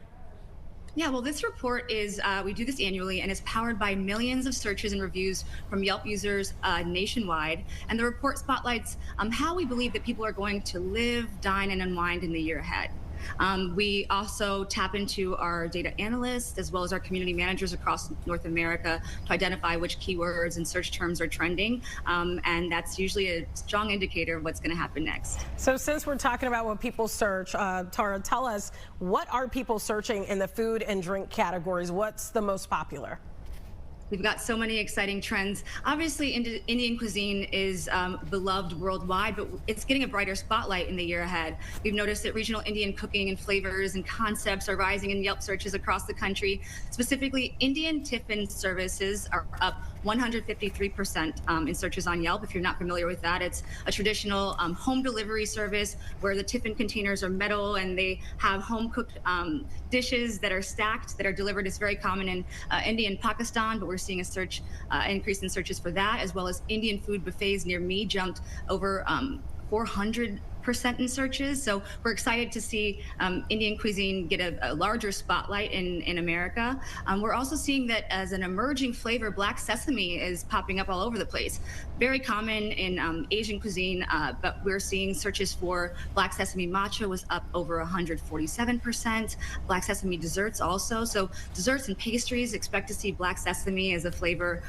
Yeah, well, this report is, we do this annually, and it's powered by millions of searches and reviews from Yelp users nationwide. And the report spotlights how we believe that people are going to live, dine, and unwind in the year ahead. We also tap into our data analysts as well as our community managers across North America to identify which keywords and search terms are trending. And that's usually a strong indicator of what's going to happen next. So since we're talking about what people search, Tara, tell us, what are people searching in the food and drink categories? What's the most popular? We've got so many exciting trends. Obviously, Indian cuisine is beloved worldwide, but it's getting a brighter spotlight in the year ahead. We've noticed that regional Indian cooking and flavors and concepts are rising in Yelp searches across the country. Specifically, Indian tiffin services are up 153% in searches on Yelp. If you're not familiar with that, it's a traditional home delivery service where the tiffin containers are metal and they have home-cooked dishes that are stacked, that are delivered. It's very common in India and Pakistan, but we're seeing a increase in searches for that, as well as Indian food buffets near me jumped over 400% in searches. So we're excited to see Indian cuisine get a larger spotlight in America. We're also seeing that as an emerging flavor, black sesame is popping up all over the place. Very common in Asian cuisine, but we're seeing searches for black sesame matcha was up over 147%. Black sesame desserts also. So desserts and pastries, expect to see black sesame as a flavor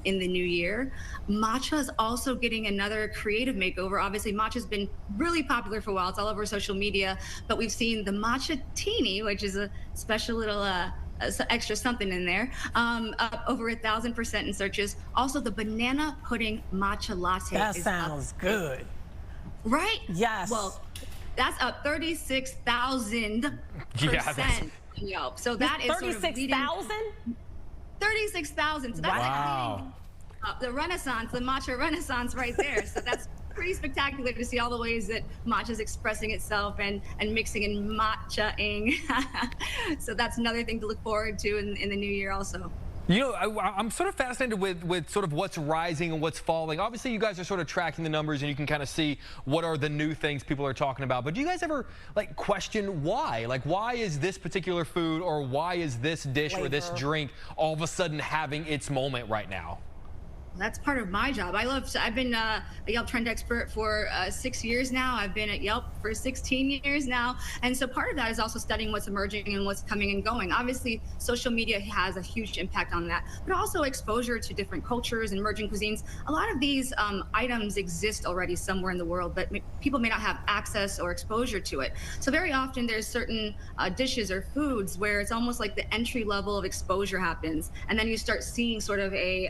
in the new year. Matcha is also getting another creative makeover. Obviously, matcha's been really popular for a while. It's all over social media, but we've seen the matcha teeny, which is a special little extra something in there, up over 1,000% in searches. Also, the banana pudding matcha latte. That sounds good. Right? Yes. Well, that's up 36,000% on Yelp. So that is 36,000? 36,000. So that's the renaissance, the matcha renaissance right there. So that's pretty spectacular to see all the ways that matcha is expressing itself and mixing and matcha-ing. So that's another thing to look forward to in the new year also. You know, I'm sort of fascinated with sort of what's rising and what's falling. Obviously, you guys are sort of tracking the numbers and you can kind of see what are the new things people are talking about. But do you guys ever like question why? Like, why is this particular food or why is this dish or this drink all of a sudden having its moment right now? That's part of my job. I've been a Yelp trend expert for 6 years now. I've been at Yelp for 16 years now. And so part of that is also studying what's emerging and what's coming and going. Obviously, social media has a huge impact on that, but also exposure to different cultures and emerging cuisines. A lot of these items exist already somewhere in the world, but people may not have access or exposure to it. So very often there's certain dishes or foods where it's almost like the entry level of exposure happens. And then you start seeing sort of a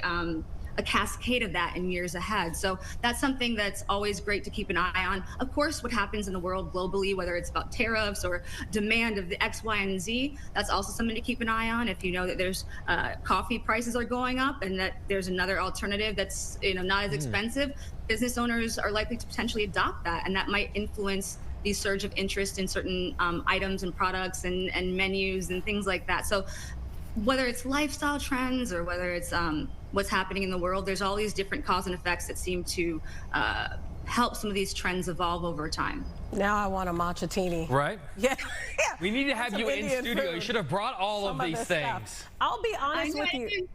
cascade of that in years ahead. So that's something that's always great to keep an eye on. Of course, what happens in the world globally, whether it's about tariffs or demand of the X, Y, and Z, that's also something to keep an eye on. If you know that there's coffee prices are going up and that there's another alternative that's not as expensive, business owners are likely to potentially adopt that, and that might influence the surge of interest in certain items and products and menus and things like that. So whether it's lifestyle trends or whether it's what's happening in the world, there's all these different cause and effects that seem to help some of these trends evolve over time. Now I want a matcha teeny. Right? Yeah. We need to have you in studio. You should have brought all of these things. I'll be honest with you.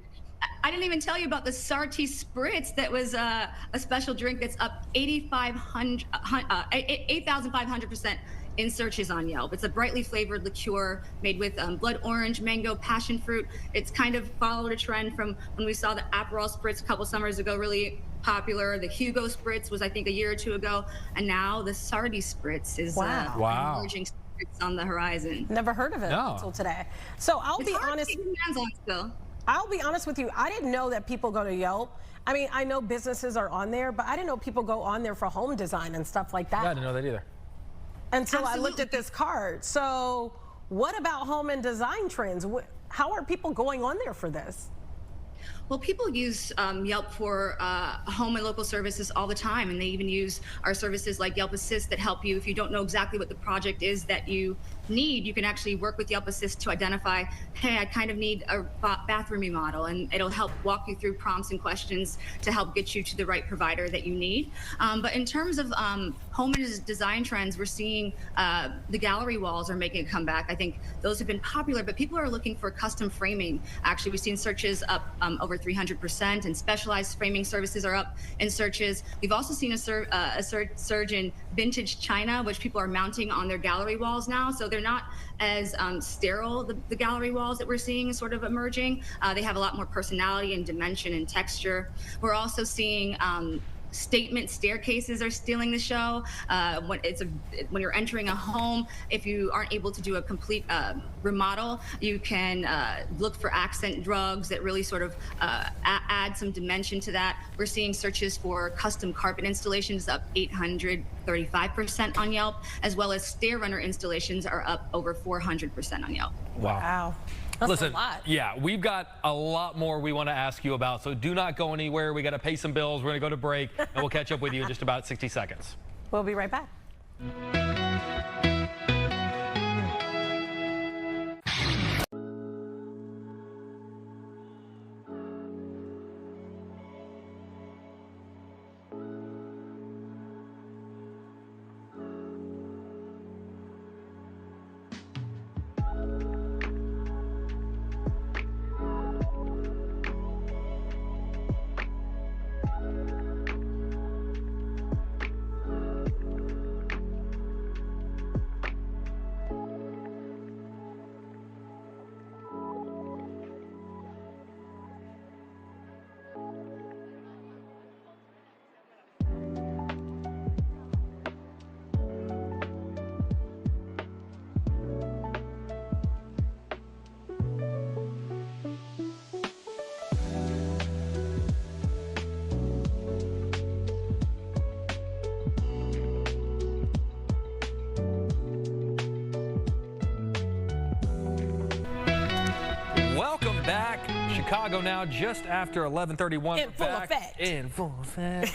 I didn't even tell you about the Sarti Spritz. That was a special drink that's up 8,500% in searches on Yelp. It's a brightly flavored liqueur made with blood orange, mango, passion fruit. It's kind of followed a trend from when we saw the Aperol Spritz a couple summers ago, really popular. The Hugo Spritz was, I think, a year or two ago. And now the Sarti Spritz is emerging spritz on the horizon. Never heard of it until today. So I'll be honest. I'll be honest with you. I didn't know that people go to Yelp. I mean, I know businesses are on there, but I didn't know people go on there for home design and stuff like that. Yeah, I didn't know that either. Until I looked at this card. So what about home and design trends? How are people going on there for this? Well, people use Yelp for home and local services all the time, and they even use our services like Yelp Assist that help you if you don't know exactly what the project is that you need. You can actually work with Yelp Assist to identify, hey, I kind of need a bathroom remodel, and it'll help walk you through prompts and questions to help get you to the right provider that you need. But in terms of home and design trends, we're seeing the gallery walls are making a comeback. I think those have been popular, but people are looking for custom framing. Actually, we've seen searches up over 300%, and specialized framing services are up in searches. We've also seen a surge in vintage china, which people are mounting on their gallery walls now. So they're not as sterile, the gallery walls that we're seeing sort of emerging. They have a lot more personality and dimension and texture. We're also seeing statement staircases are stealing the show. When you're entering a home, if you aren't able to do a complete remodel, you can look for accent rugs that really sort of add some dimension to that. We're seeing searches for custom carpet installations up 835% on Yelp, as well as stair runner installations are up over 400% on Yelp. Wow. That's Listen, a lot. Yeah, we've got a lot more we want to ask you about, so do not go anywhere. We got to pay some bills. We're going to go to break, and we'll catch up with you in just about 60 seconds. We'll be right back. Welcome back. Chicago Now, just after 11:31. In full effect. In full effect.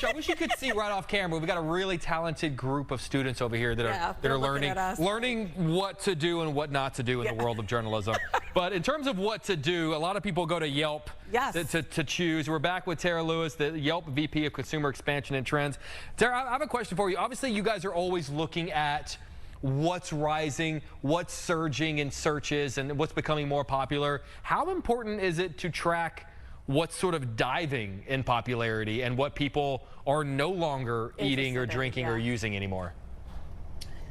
I wish you could see right off camera. We've got a really talented group of students over here that are learning what to do and what not to do in the world of journalism. But in terms of what to do, a lot of people go to Yelp to choose. We're back with Tara Lewis, the Yelp VP of Consumer Expansion and Trends. Tara, I have a question for you. Obviously, you guys are always looking at what's rising, what's surging in searches, and what's becoming more popular. How important is it to track what's sort of diving in popularity and what people are no longer eating or drinking or using anymore?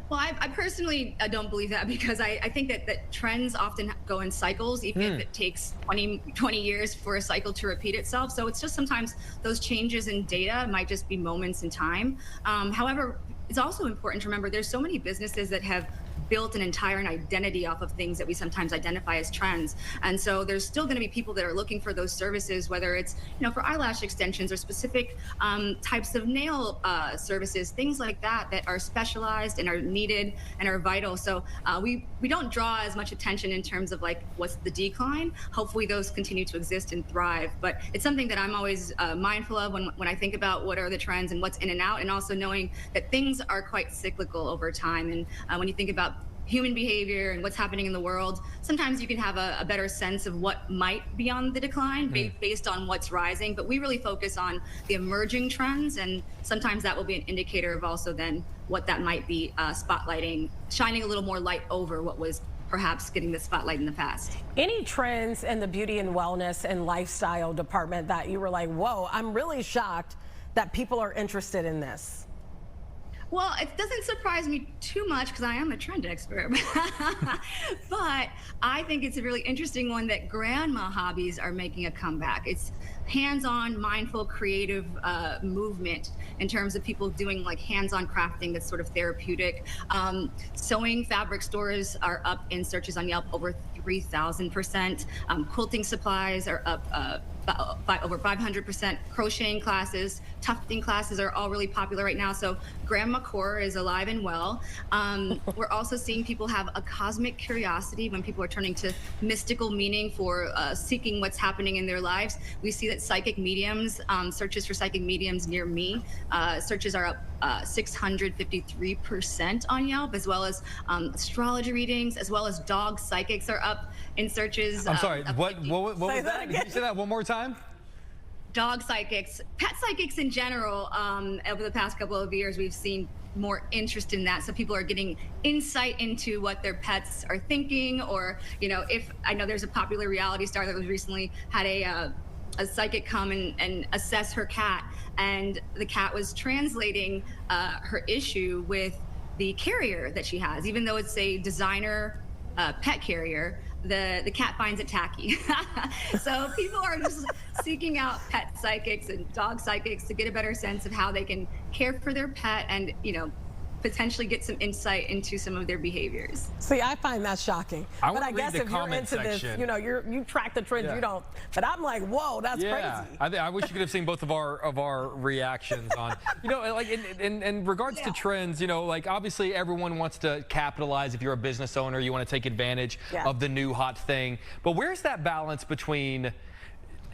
Well, I personally don't believe that, because I think that trends often go in cycles, even if it takes 20 years for a cycle to repeat itself. So it's just sometimes those changes in data might just be moments in time. However, it's also important to remember there's so many businesses that have built an entire identity off of things that we sometimes identify as trends. And so there's still going to be people that are looking for those services, whether it's, for eyelash extensions or specific types of nail services, things like that are specialized and are needed and are vital. So we don't draw as much attention in terms of like what's the decline. Hopefully those continue to exist and thrive. But it's something that I'm always mindful of when I think about what are the trends and what's in and out, and also knowing that things are quite cyclical over time. And when you think about human behavior and what's happening in the world, sometimes you can have a better sense of what might be on the decline based on what's rising. But we really focus on the emerging trends, and sometimes that will be an indicator of also then what that might be spotlighting, shining a little more light over what was perhaps getting the spotlight in the past. Any trends in the beauty and wellness and lifestyle department that you were like, whoa, I'm really shocked that people are interested in this? Well, it doesn't surprise me too much because I am a trend expert. But I think it's a really interesting one that grandma hobbies are making a comeback. It's hands-on, mindful, creative movement in terms of people doing like hands-on crafting that's sort of therapeutic. Sewing fabric stores are up in searches on Yelp over 3,000%. Quilting supplies are up by over 500%. Crocheting classes, tufting classes are all really popular right now. So grandma core is alive and well. We're also seeing people have a cosmic curiosity when people are turning to mystical meaning for seeking what's happening in their lives. We see that psychic mediums, searches for psychic mediums near me, searches are up 653% on Yelp, as well as astrology readings, as well as dog psychics are up in searches. I'm sorry, what was that? Can you say that one more time? Dog psychics, pet psychics in general, over the past couple of years, we've seen more interest in that. So people are getting insight into what their pets are thinking, or, you know, if I know there's a popular reality star that was recently had a psychic come and assess her cat, and the cat was translating her issue with the carrier that she has. Even though it's a designer pet carrier, the cat finds it tacky. So people are just seeking out pet psychics and dog psychics to get a better sense of how they can care for their pet and, you know, potentially get some insight into some of their behaviors. See, I find that shocking. But I guess if you're into this, you know, you track the trends, you don't. But I'm like, whoa, that's crazy. I wish you could have seen both of our reactions on, you know, like in regards to trends, you know, like obviously everyone wants to capitalize. If you're a business owner, you want to take advantage of the new hot thing. But where's that balance between,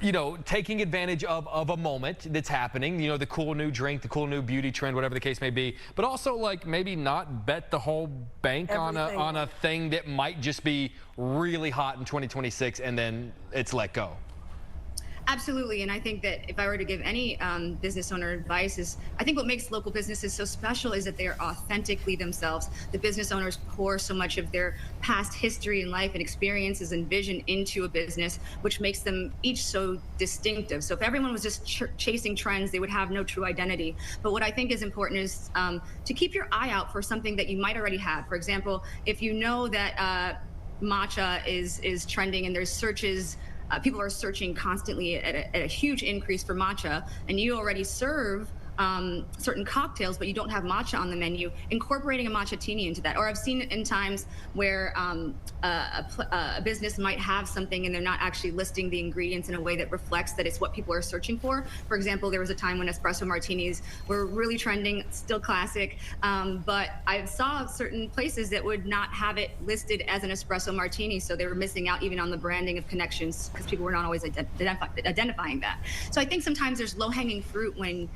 you know, taking advantage of a moment that's happening, you know, the cool new drink, the cool new beauty trend, whatever the case may be, but also like maybe not bet the whole bank on a thing that might just be really hot in 2026 and then it's let go? Absolutely, and I think that if I were to give any business owner advice, is I think what makes local businesses so special is that they are authentically themselves. The business owners pour so much of their past history and life and experiences and vision into a business, which makes them each so distinctive. So if everyone was just chasing trends, they would have no true identity. But what I think is important is to keep your eye out for something that you might already have. For example, if you know that matcha is trending and there's searches, people are searching constantly at a huge increase for matcha, and you already serve certain cocktails, but you don't have matcha on the menu, incorporating a matcha-tini into that. Or I've seen it in times where a business might have something and they're not actually listing the ingredients in a way that reflects that it's what people are searching for. For example, there was a time when espresso martinis were really trending, still classic, but I saw certain places that would not have it listed as an espresso martini, so they were missing out even on the branding of connections because people were not always identifying that. So I think sometimes there's low-hanging fruit when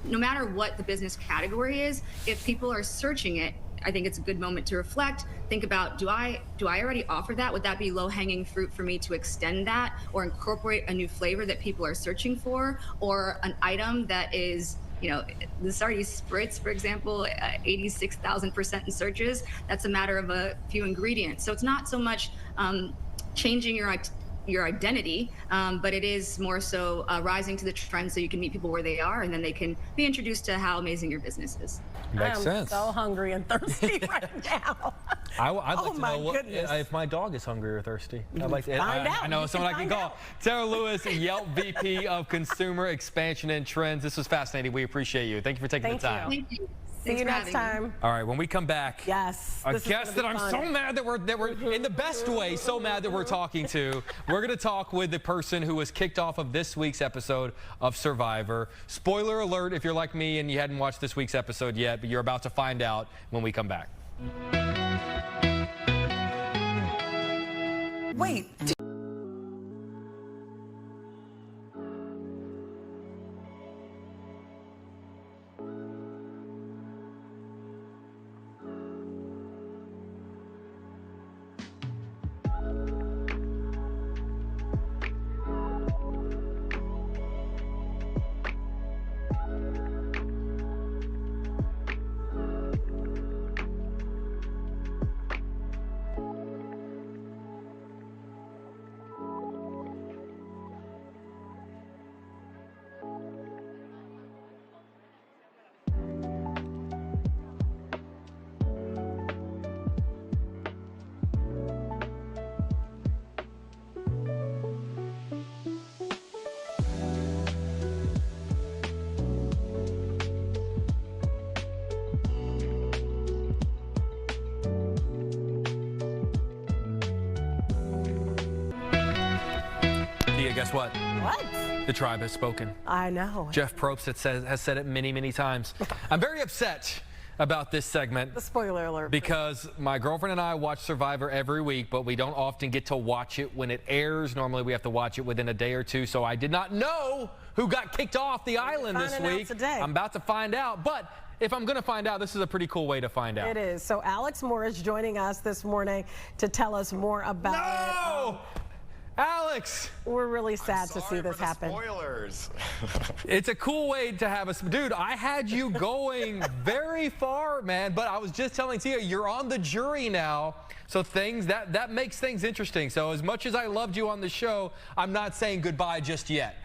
no matter what the business category is, if people are searching it, I think it's a good moment to reflect, think about, do I already offer that? Would that be low-hanging fruit for me to extend that or incorporate a new flavor that people are searching for, or an item that is, you know, the Sardi Spritz, for example, 86,000% in searches. That's a matter of a few ingredients. So it's not so much changing your identity, but it is more so rising to the trend so you can meet people where they are, and then they can be introduced to how amazing your business is. Makes sense. I'm so hungry and thirsty right now. I'd like to know if my dog is hungry or thirsty. I'd like to find out. I know someone I can call. Tara Lewis, Yelp VP of Consumer Expansion and Trends. This was fascinating. We appreciate you. Thank you for taking the time. Thank you. See you next time. All right, when we come back, a guest that I'm so mad that we're in the best way, so mad that we're talking to. We're going to talk with the person who was kicked off of this week's episode of Survivor. Spoiler alert if you're like me and you hadn't watched this week's episode yet, but you're about to find out when we come back. Wait. Tia, guess what? What? The tribe has spoken. I know. Jeff Probst has said it many, many times. I'm very upset about this segment. The spoiler alert. Because my girlfriend and I watch Survivor every week, but we don't often get to watch it when it airs. Normally we have to watch it within a day or two, so I did not know who got kicked off the island this week. I'm about to find out, but if I'm going to find out, this is a pretty cool way to find out. It is. So Alex Moore is joining us this morning to tell us more about it. Alex! We're really sad to see this happen. Spoilers. It's a cool way to have us. Dude, I had you going very far, man, but I was just telling Tia, you're on the jury now. So that makes things interesting. So as much as I loved you on the show, I'm not saying goodbye just yet.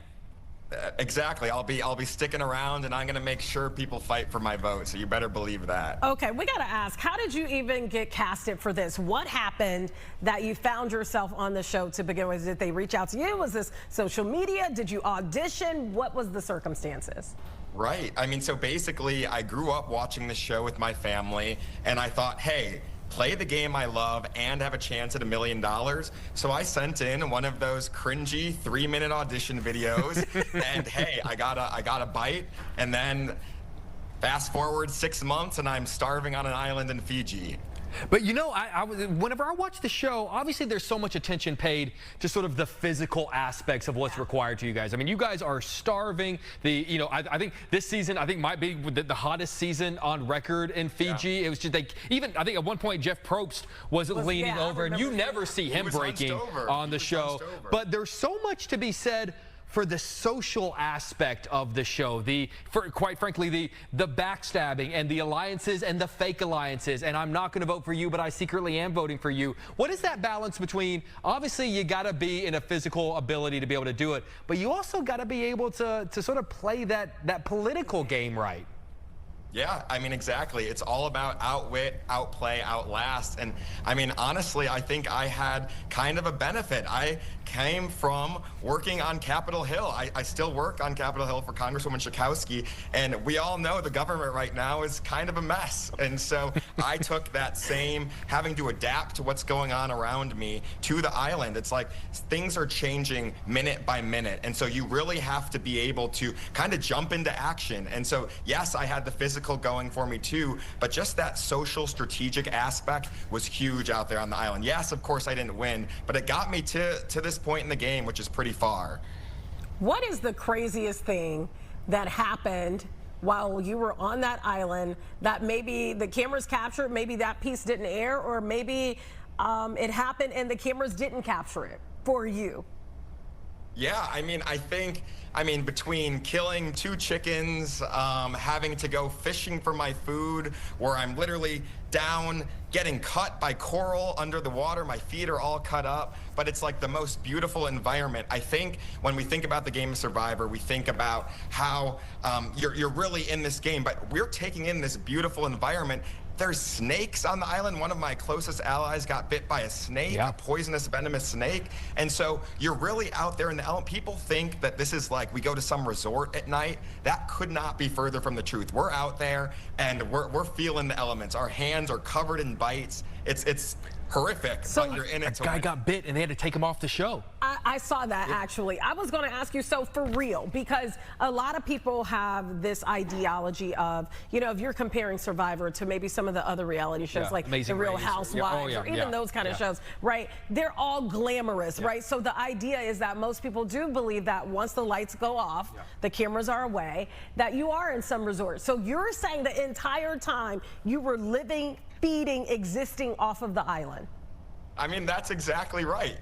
Exactly. I'll be sticking around, and I'm going to make sure people fight for my vote, so you better believe that. Okay, we got to ask, how did you even get casted for this? What happened that you found yourself on the show to begin with? Did they reach out to you? Was this social media? Did you audition? What was the circumstances? Right. I mean, so basically, I grew up watching this show with my family, and I thought, hey, play the game I love and have a chance at $1 million. So I sent in one of those cringy 3-minute audition videos, and hey, I got a bite, and then fast forward 6 months, and I'm starving on an island in Fiji. But you know, whenever I watch the show, obviously there's so much attention paid to sort of the physical aspects of what's required to you guys. I mean, you guys are starving. I think this season, might be the hottest season on record in Fiji. Yeah. It was just like, I think at one point Jeff Probst was leaning over, and you never see him breaking on the show. But there's so much to be said for the social aspect of the show, quite frankly, the backstabbing and the alliances and the fake alliances. And I'm not going to vote for you, but I secretly am voting for you. What is that balance between, obviously you got to be in a physical ability to be able to do it, but you also got to be able to sort of play that political game right? Yeah, I mean, exactly. It's all about outwit, outplay, outlast. And I mean, honestly, I think I had kind of a benefit. I came from working on Capitol Hill. I still work on Capitol Hill for Congresswoman Schakowsky, and we all know the government right now is kind of a mess. And so I took that same having to adapt to what's going on around me to the island. It's like things are changing minute by minute. And so you really have to be able to kind of jump into action. And so, yes, I had the physical going for me too, but just that social strategic aspect was huge out there on the island. Yes, of course I didn't win, but it got me to this point in the game, which is pretty far. What is the craziest thing that happened while you were on that island that maybe the cameras captured, maybe that piece didn't air, or maybe it happened and the cameras didn't capture it for you? Yeah, I mean, between killing 2 chickens, having to go fishing for my food, where I'm literally down, getting cut by coral under the water, my feet are all cut up, but it's like the most beautiful environment. I think when we think about the game of Survivor, we think about how you're really in this game, but we're taking in this beautiful environment. There's snakes on the island. One of my closest allies got bit by a snake, a poisonous, venomous snake. And so you're really out there in the element. People think that this is like we go to some resort at night. That could not be further from the truth. We're out there and we're feeling the elements. Our hands are covered in bites. It's horrific, but you're in it. A guy got bit and they had to take him off the show. I saw that, actually. I was going to ask you, so for real, because a lot of people have this ideology of, if you're comparing Survivor to maybe some of the other reality shows, like The Real Housewives, or even those kind of shows, right? They're all glamorous, right? So the idea is that most people do believe that once the lights go off, the cameras are away, that you are in some resort. So you're saying the entire time you were living, feeding, existing off of the island? I mean, that's exactly right.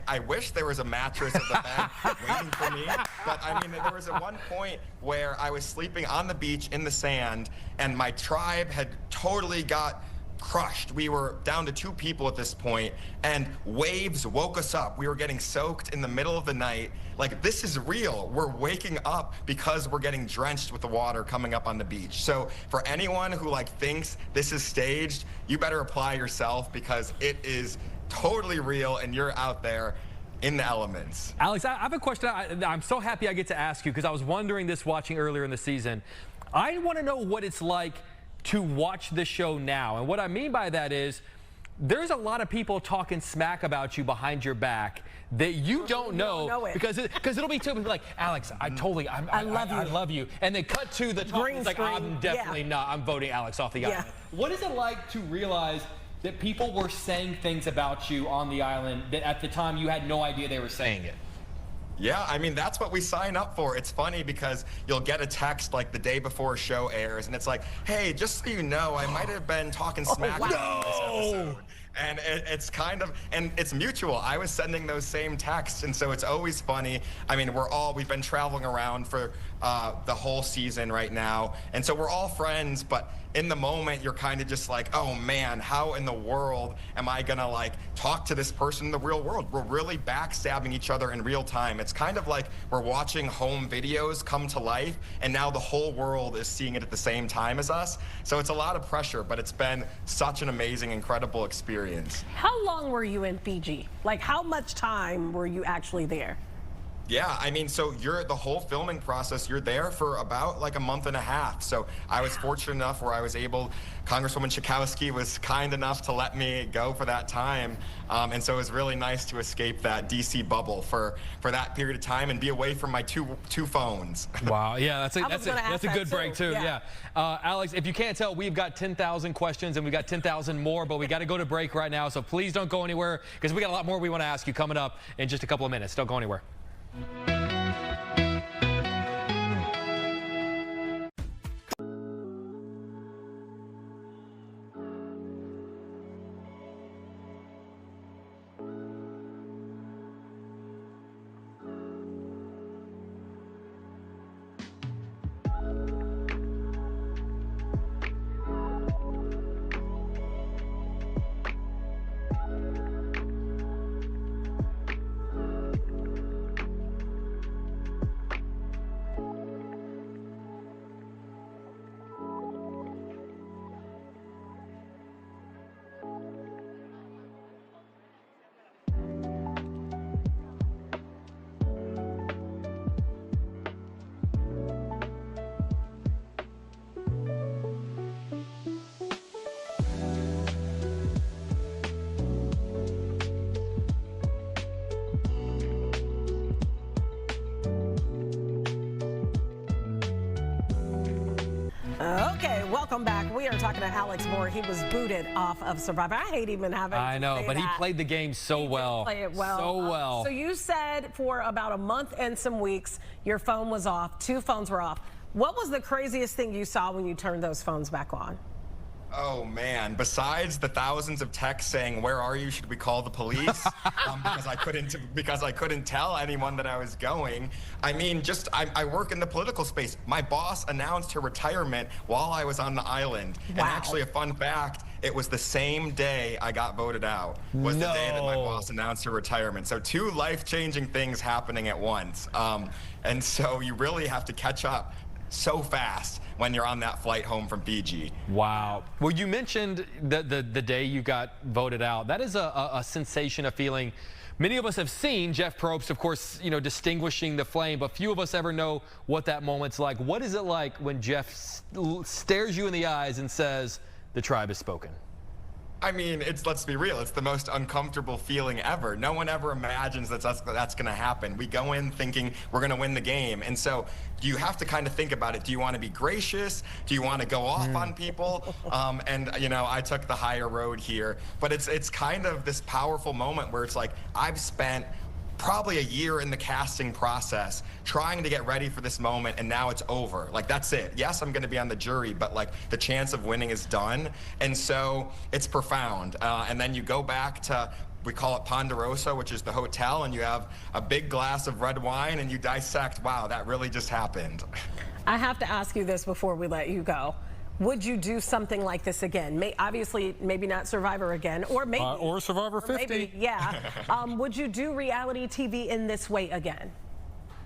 I wish there was a mattress at the bed waiting for me. But I mean, there was at one point where I was sleeping on the beach in the sand, and my tribe had totally got crushed. We were down to 2 people at this point, and waves woke us up. We were getting soaked in the middle of the night. Like, this is real. We're waking up because we're getting drenched with the water coming up on the beach. So for anyone who thinks this is staged, you better apply yourself, because it is totally real and you're out there in the elements. Alex, I have a question. I'm so happy I get to ask you, because I was wondering this watching earlier in the season. I want to know what it's like to watch the show now. And what I mean by that is, there's a lot of people talking smack about you behind your back that you don't know because it'll be too like, Alex, I love you, and they cut to the top. It's like, I'm definitely not. I'm voting Alex off the island. What is it like to realize that people were saying things about you on the island that at the time you had no idea they were saying it? Yeah, I mean, that's what we sign up for. It's funny because you'll get a text like the day before a show airs, and it's like, hey, just so you know, I might have been talking smack about this episode. And it's kind of, and it's mutual. I was sending those same texts, and so it's always funny. I mean, we've been traveling around for the whole season right now, and so we're all friends, but in the moment, you're kind of just like, oh man, how in the world am I gonna like talk to this person in the real world? We're really backstabbing each other in real time. It's kind of like we're watching home videos come to life, and now the whole world is seeing it at the same time as us. So it's a lot of pressure, but it's been such an amazing, incredible experience. How long were you in Fiji? Like, how much time were you actually there? Yeah, I mean, so the whole filming process, you're there for about like a month and a half. So I was fortunate enough where I was able, Congresswoman Schakowsky was kind enough to let me go for that time. And so it was really nice to escape that DC bubble for that period of time and be away from my two phones. Wow, yeah, that's a good break too, yeah. Alex, if you can't tell, we've got 10,000 questions and we've got 10,000 more, but we got to go to break right now. So please don't go anywhere because we got a lot more we want to ask you coming up in just a couple of minutes. Don't go anywhere. Okay, welcome back. We are talking to Alex Moore. He was booted off of Survivor. I hate even having to I know, say but that. he played the game so well. Play it well. So well. So you said for about a month and some weeks, your phone was off. 2 phones were off. What was the craziest thing you saw when you turned those phones back on? Oh man, besides the thousands of texts saying, where are you, should we call the police? because I couldn't tell anyone that I was going. I mean, I work in the political space. My boss announced her retirement while I was on the island. Wow. And actually a fun fact, it was the same day I got voted out, was the day that my boss announced her retirement. So 2 life-changing things happening at once. And so you really have to catch up so fast when you're on that flight home from Fiji. Wow. Well, you mentioned the day you got voted out. That is a sensation, a feeling. Many of us have seen Jeff Probst, of course, you know, distinguishing the flame, but few of us ever know what that moment's like. What is it like when Jeff stares you in the eyes and says, the tribe has spoken? I mean, let's be real, it's the most uncomfortable feeling ever. No one ever imagines that's going to happen. We go in thinking we're going to win the game. And so you have to kind of think about it. Do you want to be gracious? Do you want to go off on people? And, you know, I took the higher road here. But it's kind of this powerful moment where it's like, I've spent probably a year in the casting process trying to get ready for this moment, and now it's over. Like, that's it. Yes, I'm going to be on the jury, but like the chance of winning is done. And so it's profound. And then you go back to, we call it Ponderosa, which is the hotel, and you have a big glass of red wine and you dissect, wow, that really just happened. I have to ask you this before we let you go. Would you do something like this again? Obviously, maybe not Survivor again, or maybe or Survivor 50. Maybe, yeah. Would you do reality TV in this way again?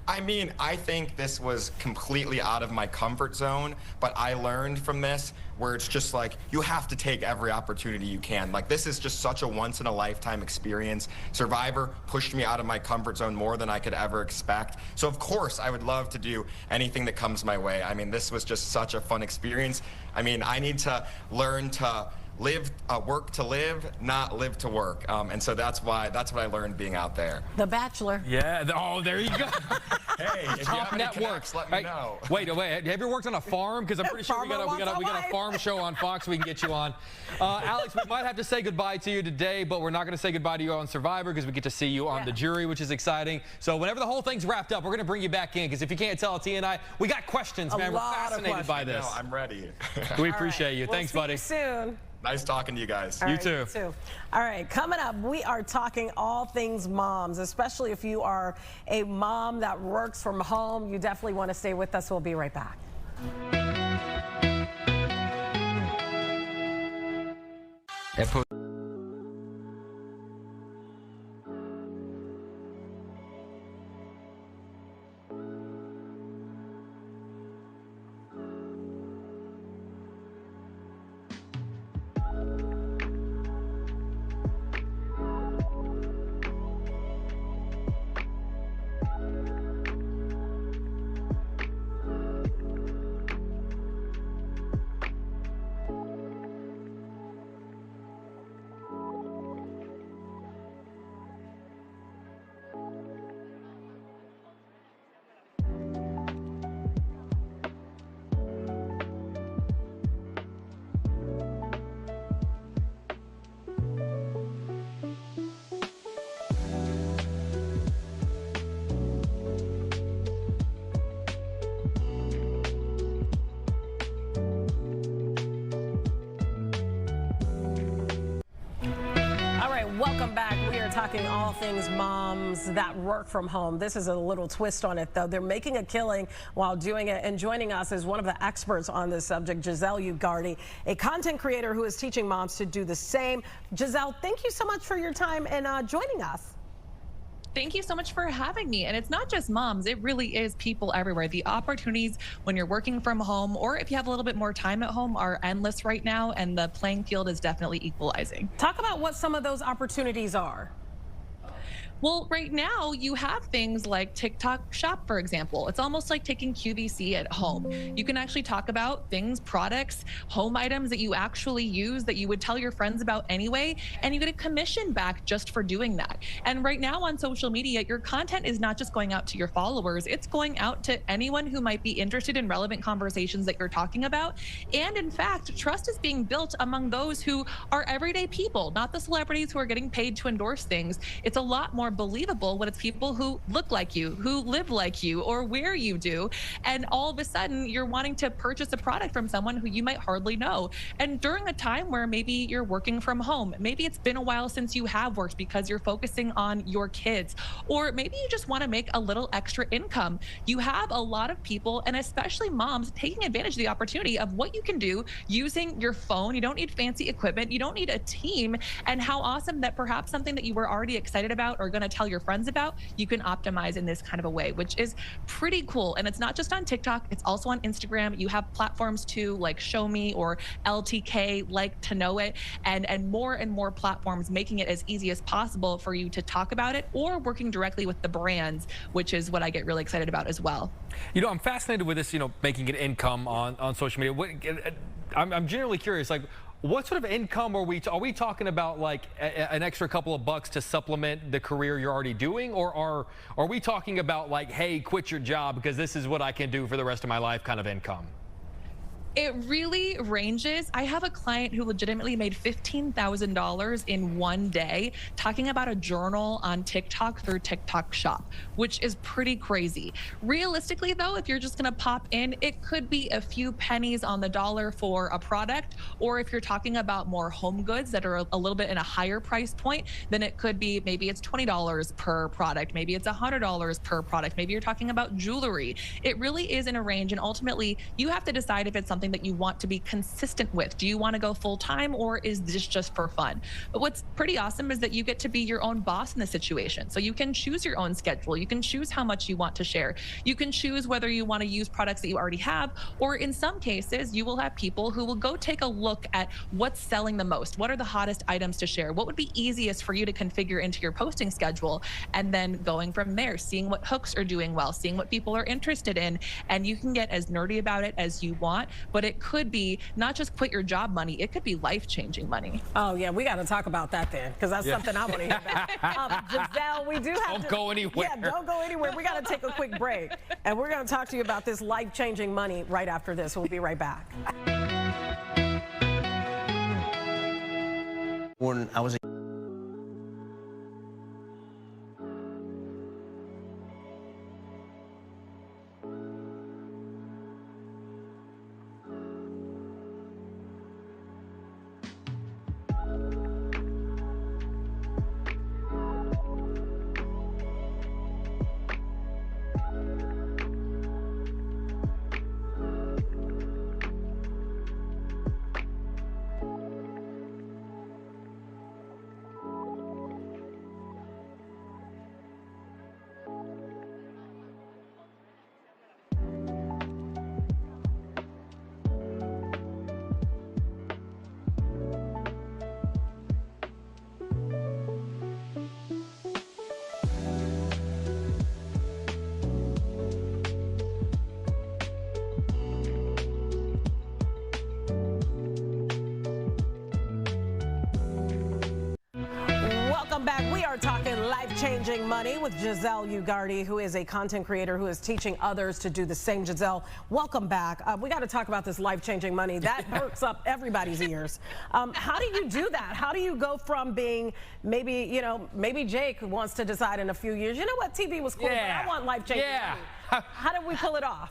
I mean, I think this was completely out of my comfort zone, but I learned from this where it's just like, you have to take every opportunity you can. Like, this is just such a once-in-a-lifetime experience. Survivor pushed me out of my comfort zone more than I could ever expect. So, of course, I would love to do anything that comes my way. I mean, this was just such a fun experience. I mean, I need to learn to work to live, not live to work. And so that's what I learned being out there. The Bachelor. Yeah. Oh, there you go. Hey, if you Top have any networks. connects, let me know. Wait. Have you ever worked on a farm? Because I'm pretty sure we got a farm show on Fox we can get you on. Alex, we might have to say goodbye to you today, but we're not going to say goodbye to you on Survivor because we get to see you on the jury, which is exciting. So whenever the whole thing's wrapped up, we're going to bring you back in because if you can't tell, T and I, we got questions, man. We're fascinated by this. No, I'm ready. We appreciate you. Thanks, buddy. See you soon. Nice talking to you guys. You too. All right, coming up, we are talking all things moms, especially if you are a mom that works from home. You definitely want to stay with us. We'll be right back. Welcome back. We are talking all things moms that work from home. This is a little twist on it, though. They're making a killing while doing it. And joining us is one of the experts on this subject, Giselle Ugardi, a content creator who is teaching moms to do the same. Giselle, thank you so much for your time and joining us. Thank you so much for having me. And it's not just moms, it really is people everywhere. The opportunities when you're working from home or if you have a little bit more time at home are endless right now, and the playing field is definitely equalizing. Talk about what some of those opportunities are. Well, right now you have things like TikTok Shop, for example. It's almost like taking QVC at home. You can actually talk about things, products, home items that you actually use that you would tell your friends about anyway, and you get a commission back just for doing that. And right now on social media, your content is not just going out to your followers, it's going out to anyone who might be interested in relevant conversations that you're talking about. And in fact, trust is being built among those who are everyday people, not the celebrities who are getting paid to endorse things. It's a lot more believable when it's people who look like you, who live like you, or where you do, and all of a sudden you're wanting to purchase a product from someone who you might hardly know. And during a time where maybe you're working from home, maybe it's been a while since you have worked because you're focusing on your kids, or maybe you just want to make a little extra income. You have a lot of people, and especially moms, taking advantage of the opportunity of what you can do using your phone. You don't need fancy equipment, you don't need a team, and how awesome that perhaps something that you were already excited about or going to tell your friends about, you can optimize in this kind of a way, which is pretty cool. And it's not just on TikTok, it's also on Instagram. You have platforms too, like Show Me or LTK, Like to Know It, and more platforms making it as easy as possible for you to talk about it, or working directly with the brands, which is what I get really excited about as well. You know, I'm fascinated with this, making an income on social media. I'm generally curious, like, what sort of income are we talking about, like an extra couple of bucks to supplement the career you're already doing, or are we talking about like, hey, quit your job because this is what I can do for the rest of my life kind of income? It really ranges. I have a client who legitimately made $15,000 in one day talking about a journal on TikTok through TikTok Shop, which is pretty crazy. Realistically, though, if you're just going to pop in, it could be a few pennies on the dollar for a product, or if you're talking about more home goods that are a little bit in a higher price point, then it could be maybe it's $20 per product, maybe it's $100 per product, maybe you're talking about jewelry. It really is in a range, and ultimately you have to decide if it's something that you want to be consistent with. Do you want to go full time, or is this just for fun? But what's pretty awesome is that you get to be your own boss in the situation. So you can choose your own schedule. You can choose how much you want to share. You can choose whether you want to use products that you already have, or in some cases, you will have people who will go take a look at what's selling the most. What are the hottest items to share? What would be easiest for you to configure into your posting schedule? And then going from there, seeing what hooks are doing well, seeing what people are interested in. And you can get as nerdy about it as you want, but it could be not just quit your job money, it could be life-changing money. Oh yeah, we got to talk about that then, because that's something I want to hear about. Giselle, we do have Don't go anywhere. Yeah, don't go anywhere. We got to take a quick break, and we're going to talk to you about this life-changing money right after this. We'll be right back. When I was back. We are talking life-changing money with Giselle Ugardi, who is a content creator who is teaching others to do the same. Giselle, welcome back. We got to talk about this life-changing money. That perks up everybody's ears. How do you do that? How do you go from being maybe Jake wants to decide in a few years, you know what, TV was cool, but I want life-changing money. How do we pull it off?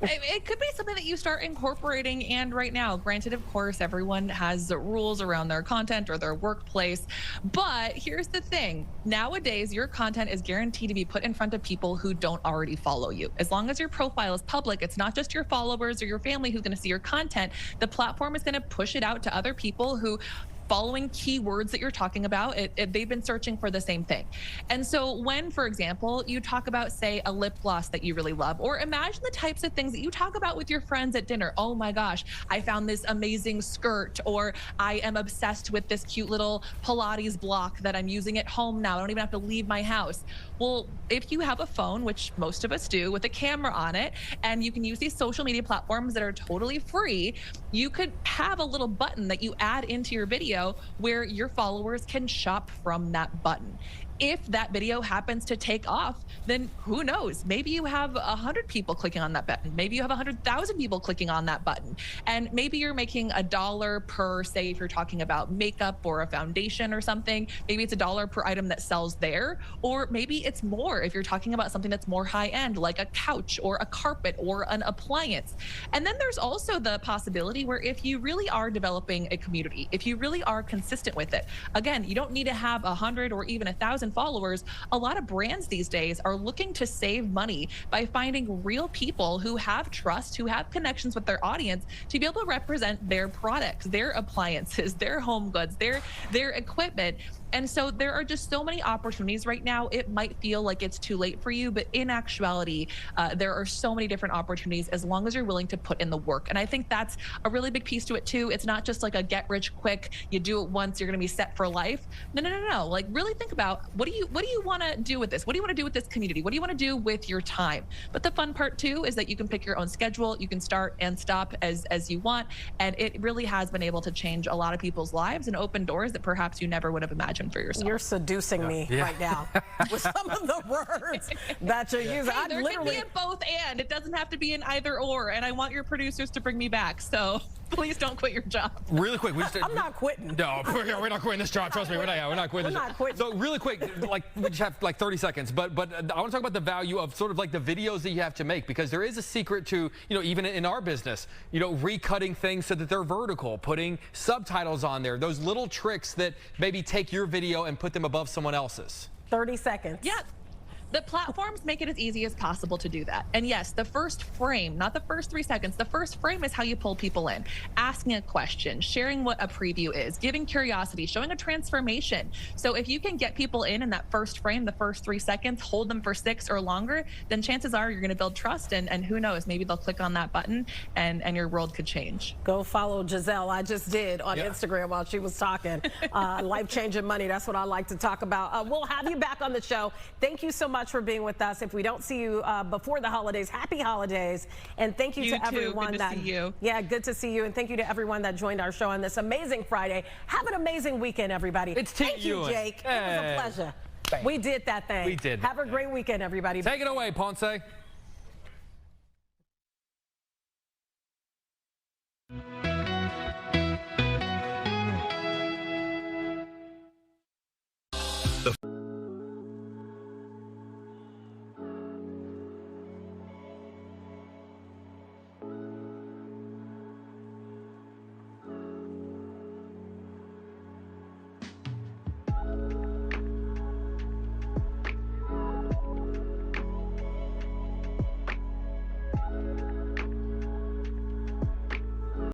It could be something that you start incorporating, and right now, granted, of course, everyone has rules around their content or their workplace, but here's the thing. Nowadays, your content is guaranteed to be put in front of people who don't already follow you. As long as your profile is public, it's not just your followers or your family who's going to see your content. The platform is going to push it out to other people who following keywords that you're talking about, they've been searching for the same thing. And so when, for example, you talk about, say, a lip gloss that you really love, or imagine the types of things that you talk about with your friends at dinner. Oh my gosh, I found this amazing skirt, or I am obsessed with this cute little Pilates block that I'm using at home now. I don't even have to leave my house. Well, if you have a phone, which most of us do, with a camera on it, and you can use these social media platforms that are totally free, you could have a little button that you add into your video where your followers can shop from that button. If that video happens to take off, then who knows? Maybe you have 100 people clicking on that button. Maybe you have 100,000 people clicking on that button. And maybe you're making $1 per, say, if you're talking about makeup or a foundation or something, maybe it's $1 per item that sells there. Or maybe it's more if you're talking about something that's more high end, like a couch or a carpet or an appliance. And then there's also the possibility where if you really are developing a community, if you really are consistent with it, again, you don't need to have 100 or even 1,000 followers. A lot of brands these days are looking to save money by finding real people who have trust, who have connections with their audience to be able to represent their products, their appliances, their home goods, their equipment. And so there are just so many opportunities right now. It might feel like it's too late for you, but in actuality, there are so many different opportunities as long as you're willing to put in the work. And I think that's a really big piece to it too. It's not just like a get rich quick, you do it once, you're gonna be set for life. No. Like really think about what do you wanna do with this? What do you wanna do with this community? What do you wanna do with your time? But the fun part too is that you can pick your own schedule. You can start and stop as you want. And it really has been able to change a lot of people's lives and open doors that perhaps you never would have imagined for yourself. You're seducing me right now with some of the words that you're using. Hey, there can be a both and. It doesn't have to be an either or. And I want your producers to bring me back. So please don't quit your job. Really quick. I'm not quitting. No, we're not quitting this job. Trust me, we're not quitting this job. So really quick, like we just have like 30 seconds, but I want to talk about the value of sort of like the videos that you have to make, because there is a secret to, even in our business, recutting things so that they're vertical, putting subtitles on there, those little tricks that maybe take your video and put them above someone else's. 30 seconds. Yeah. The platforms make it as easy as possible to do that. And yes, the first frame, not the first 3 seconds, the first frame is how you pull people in. Asking a question, sharing what a preview is, giving curiosity, showing a transformation. So if you can get people in that first frame, the first 3 seconds, hold them for 6 or longer, then chances are you're going to build trust, and who knows, maybe they'll click on that button and your world could change. Go follow Giselle. I just did on Instagram while she was talking. Life-changing money, that's what I like to talk about. We'll have you back on the show. Thank you so much much for being with us. If we don't see you before the holidays, happy holidays. And thank you, to everyone good to see you. Yeah, good to see you. And thank you to everyone that joined our show on this amazing Friday. Have an amazing weekend, everybody. Thank you, Jake. It was a pleasure. Thanks. We did that thing. We did. Have a great weekend, everybody. Take it away, Ponce. The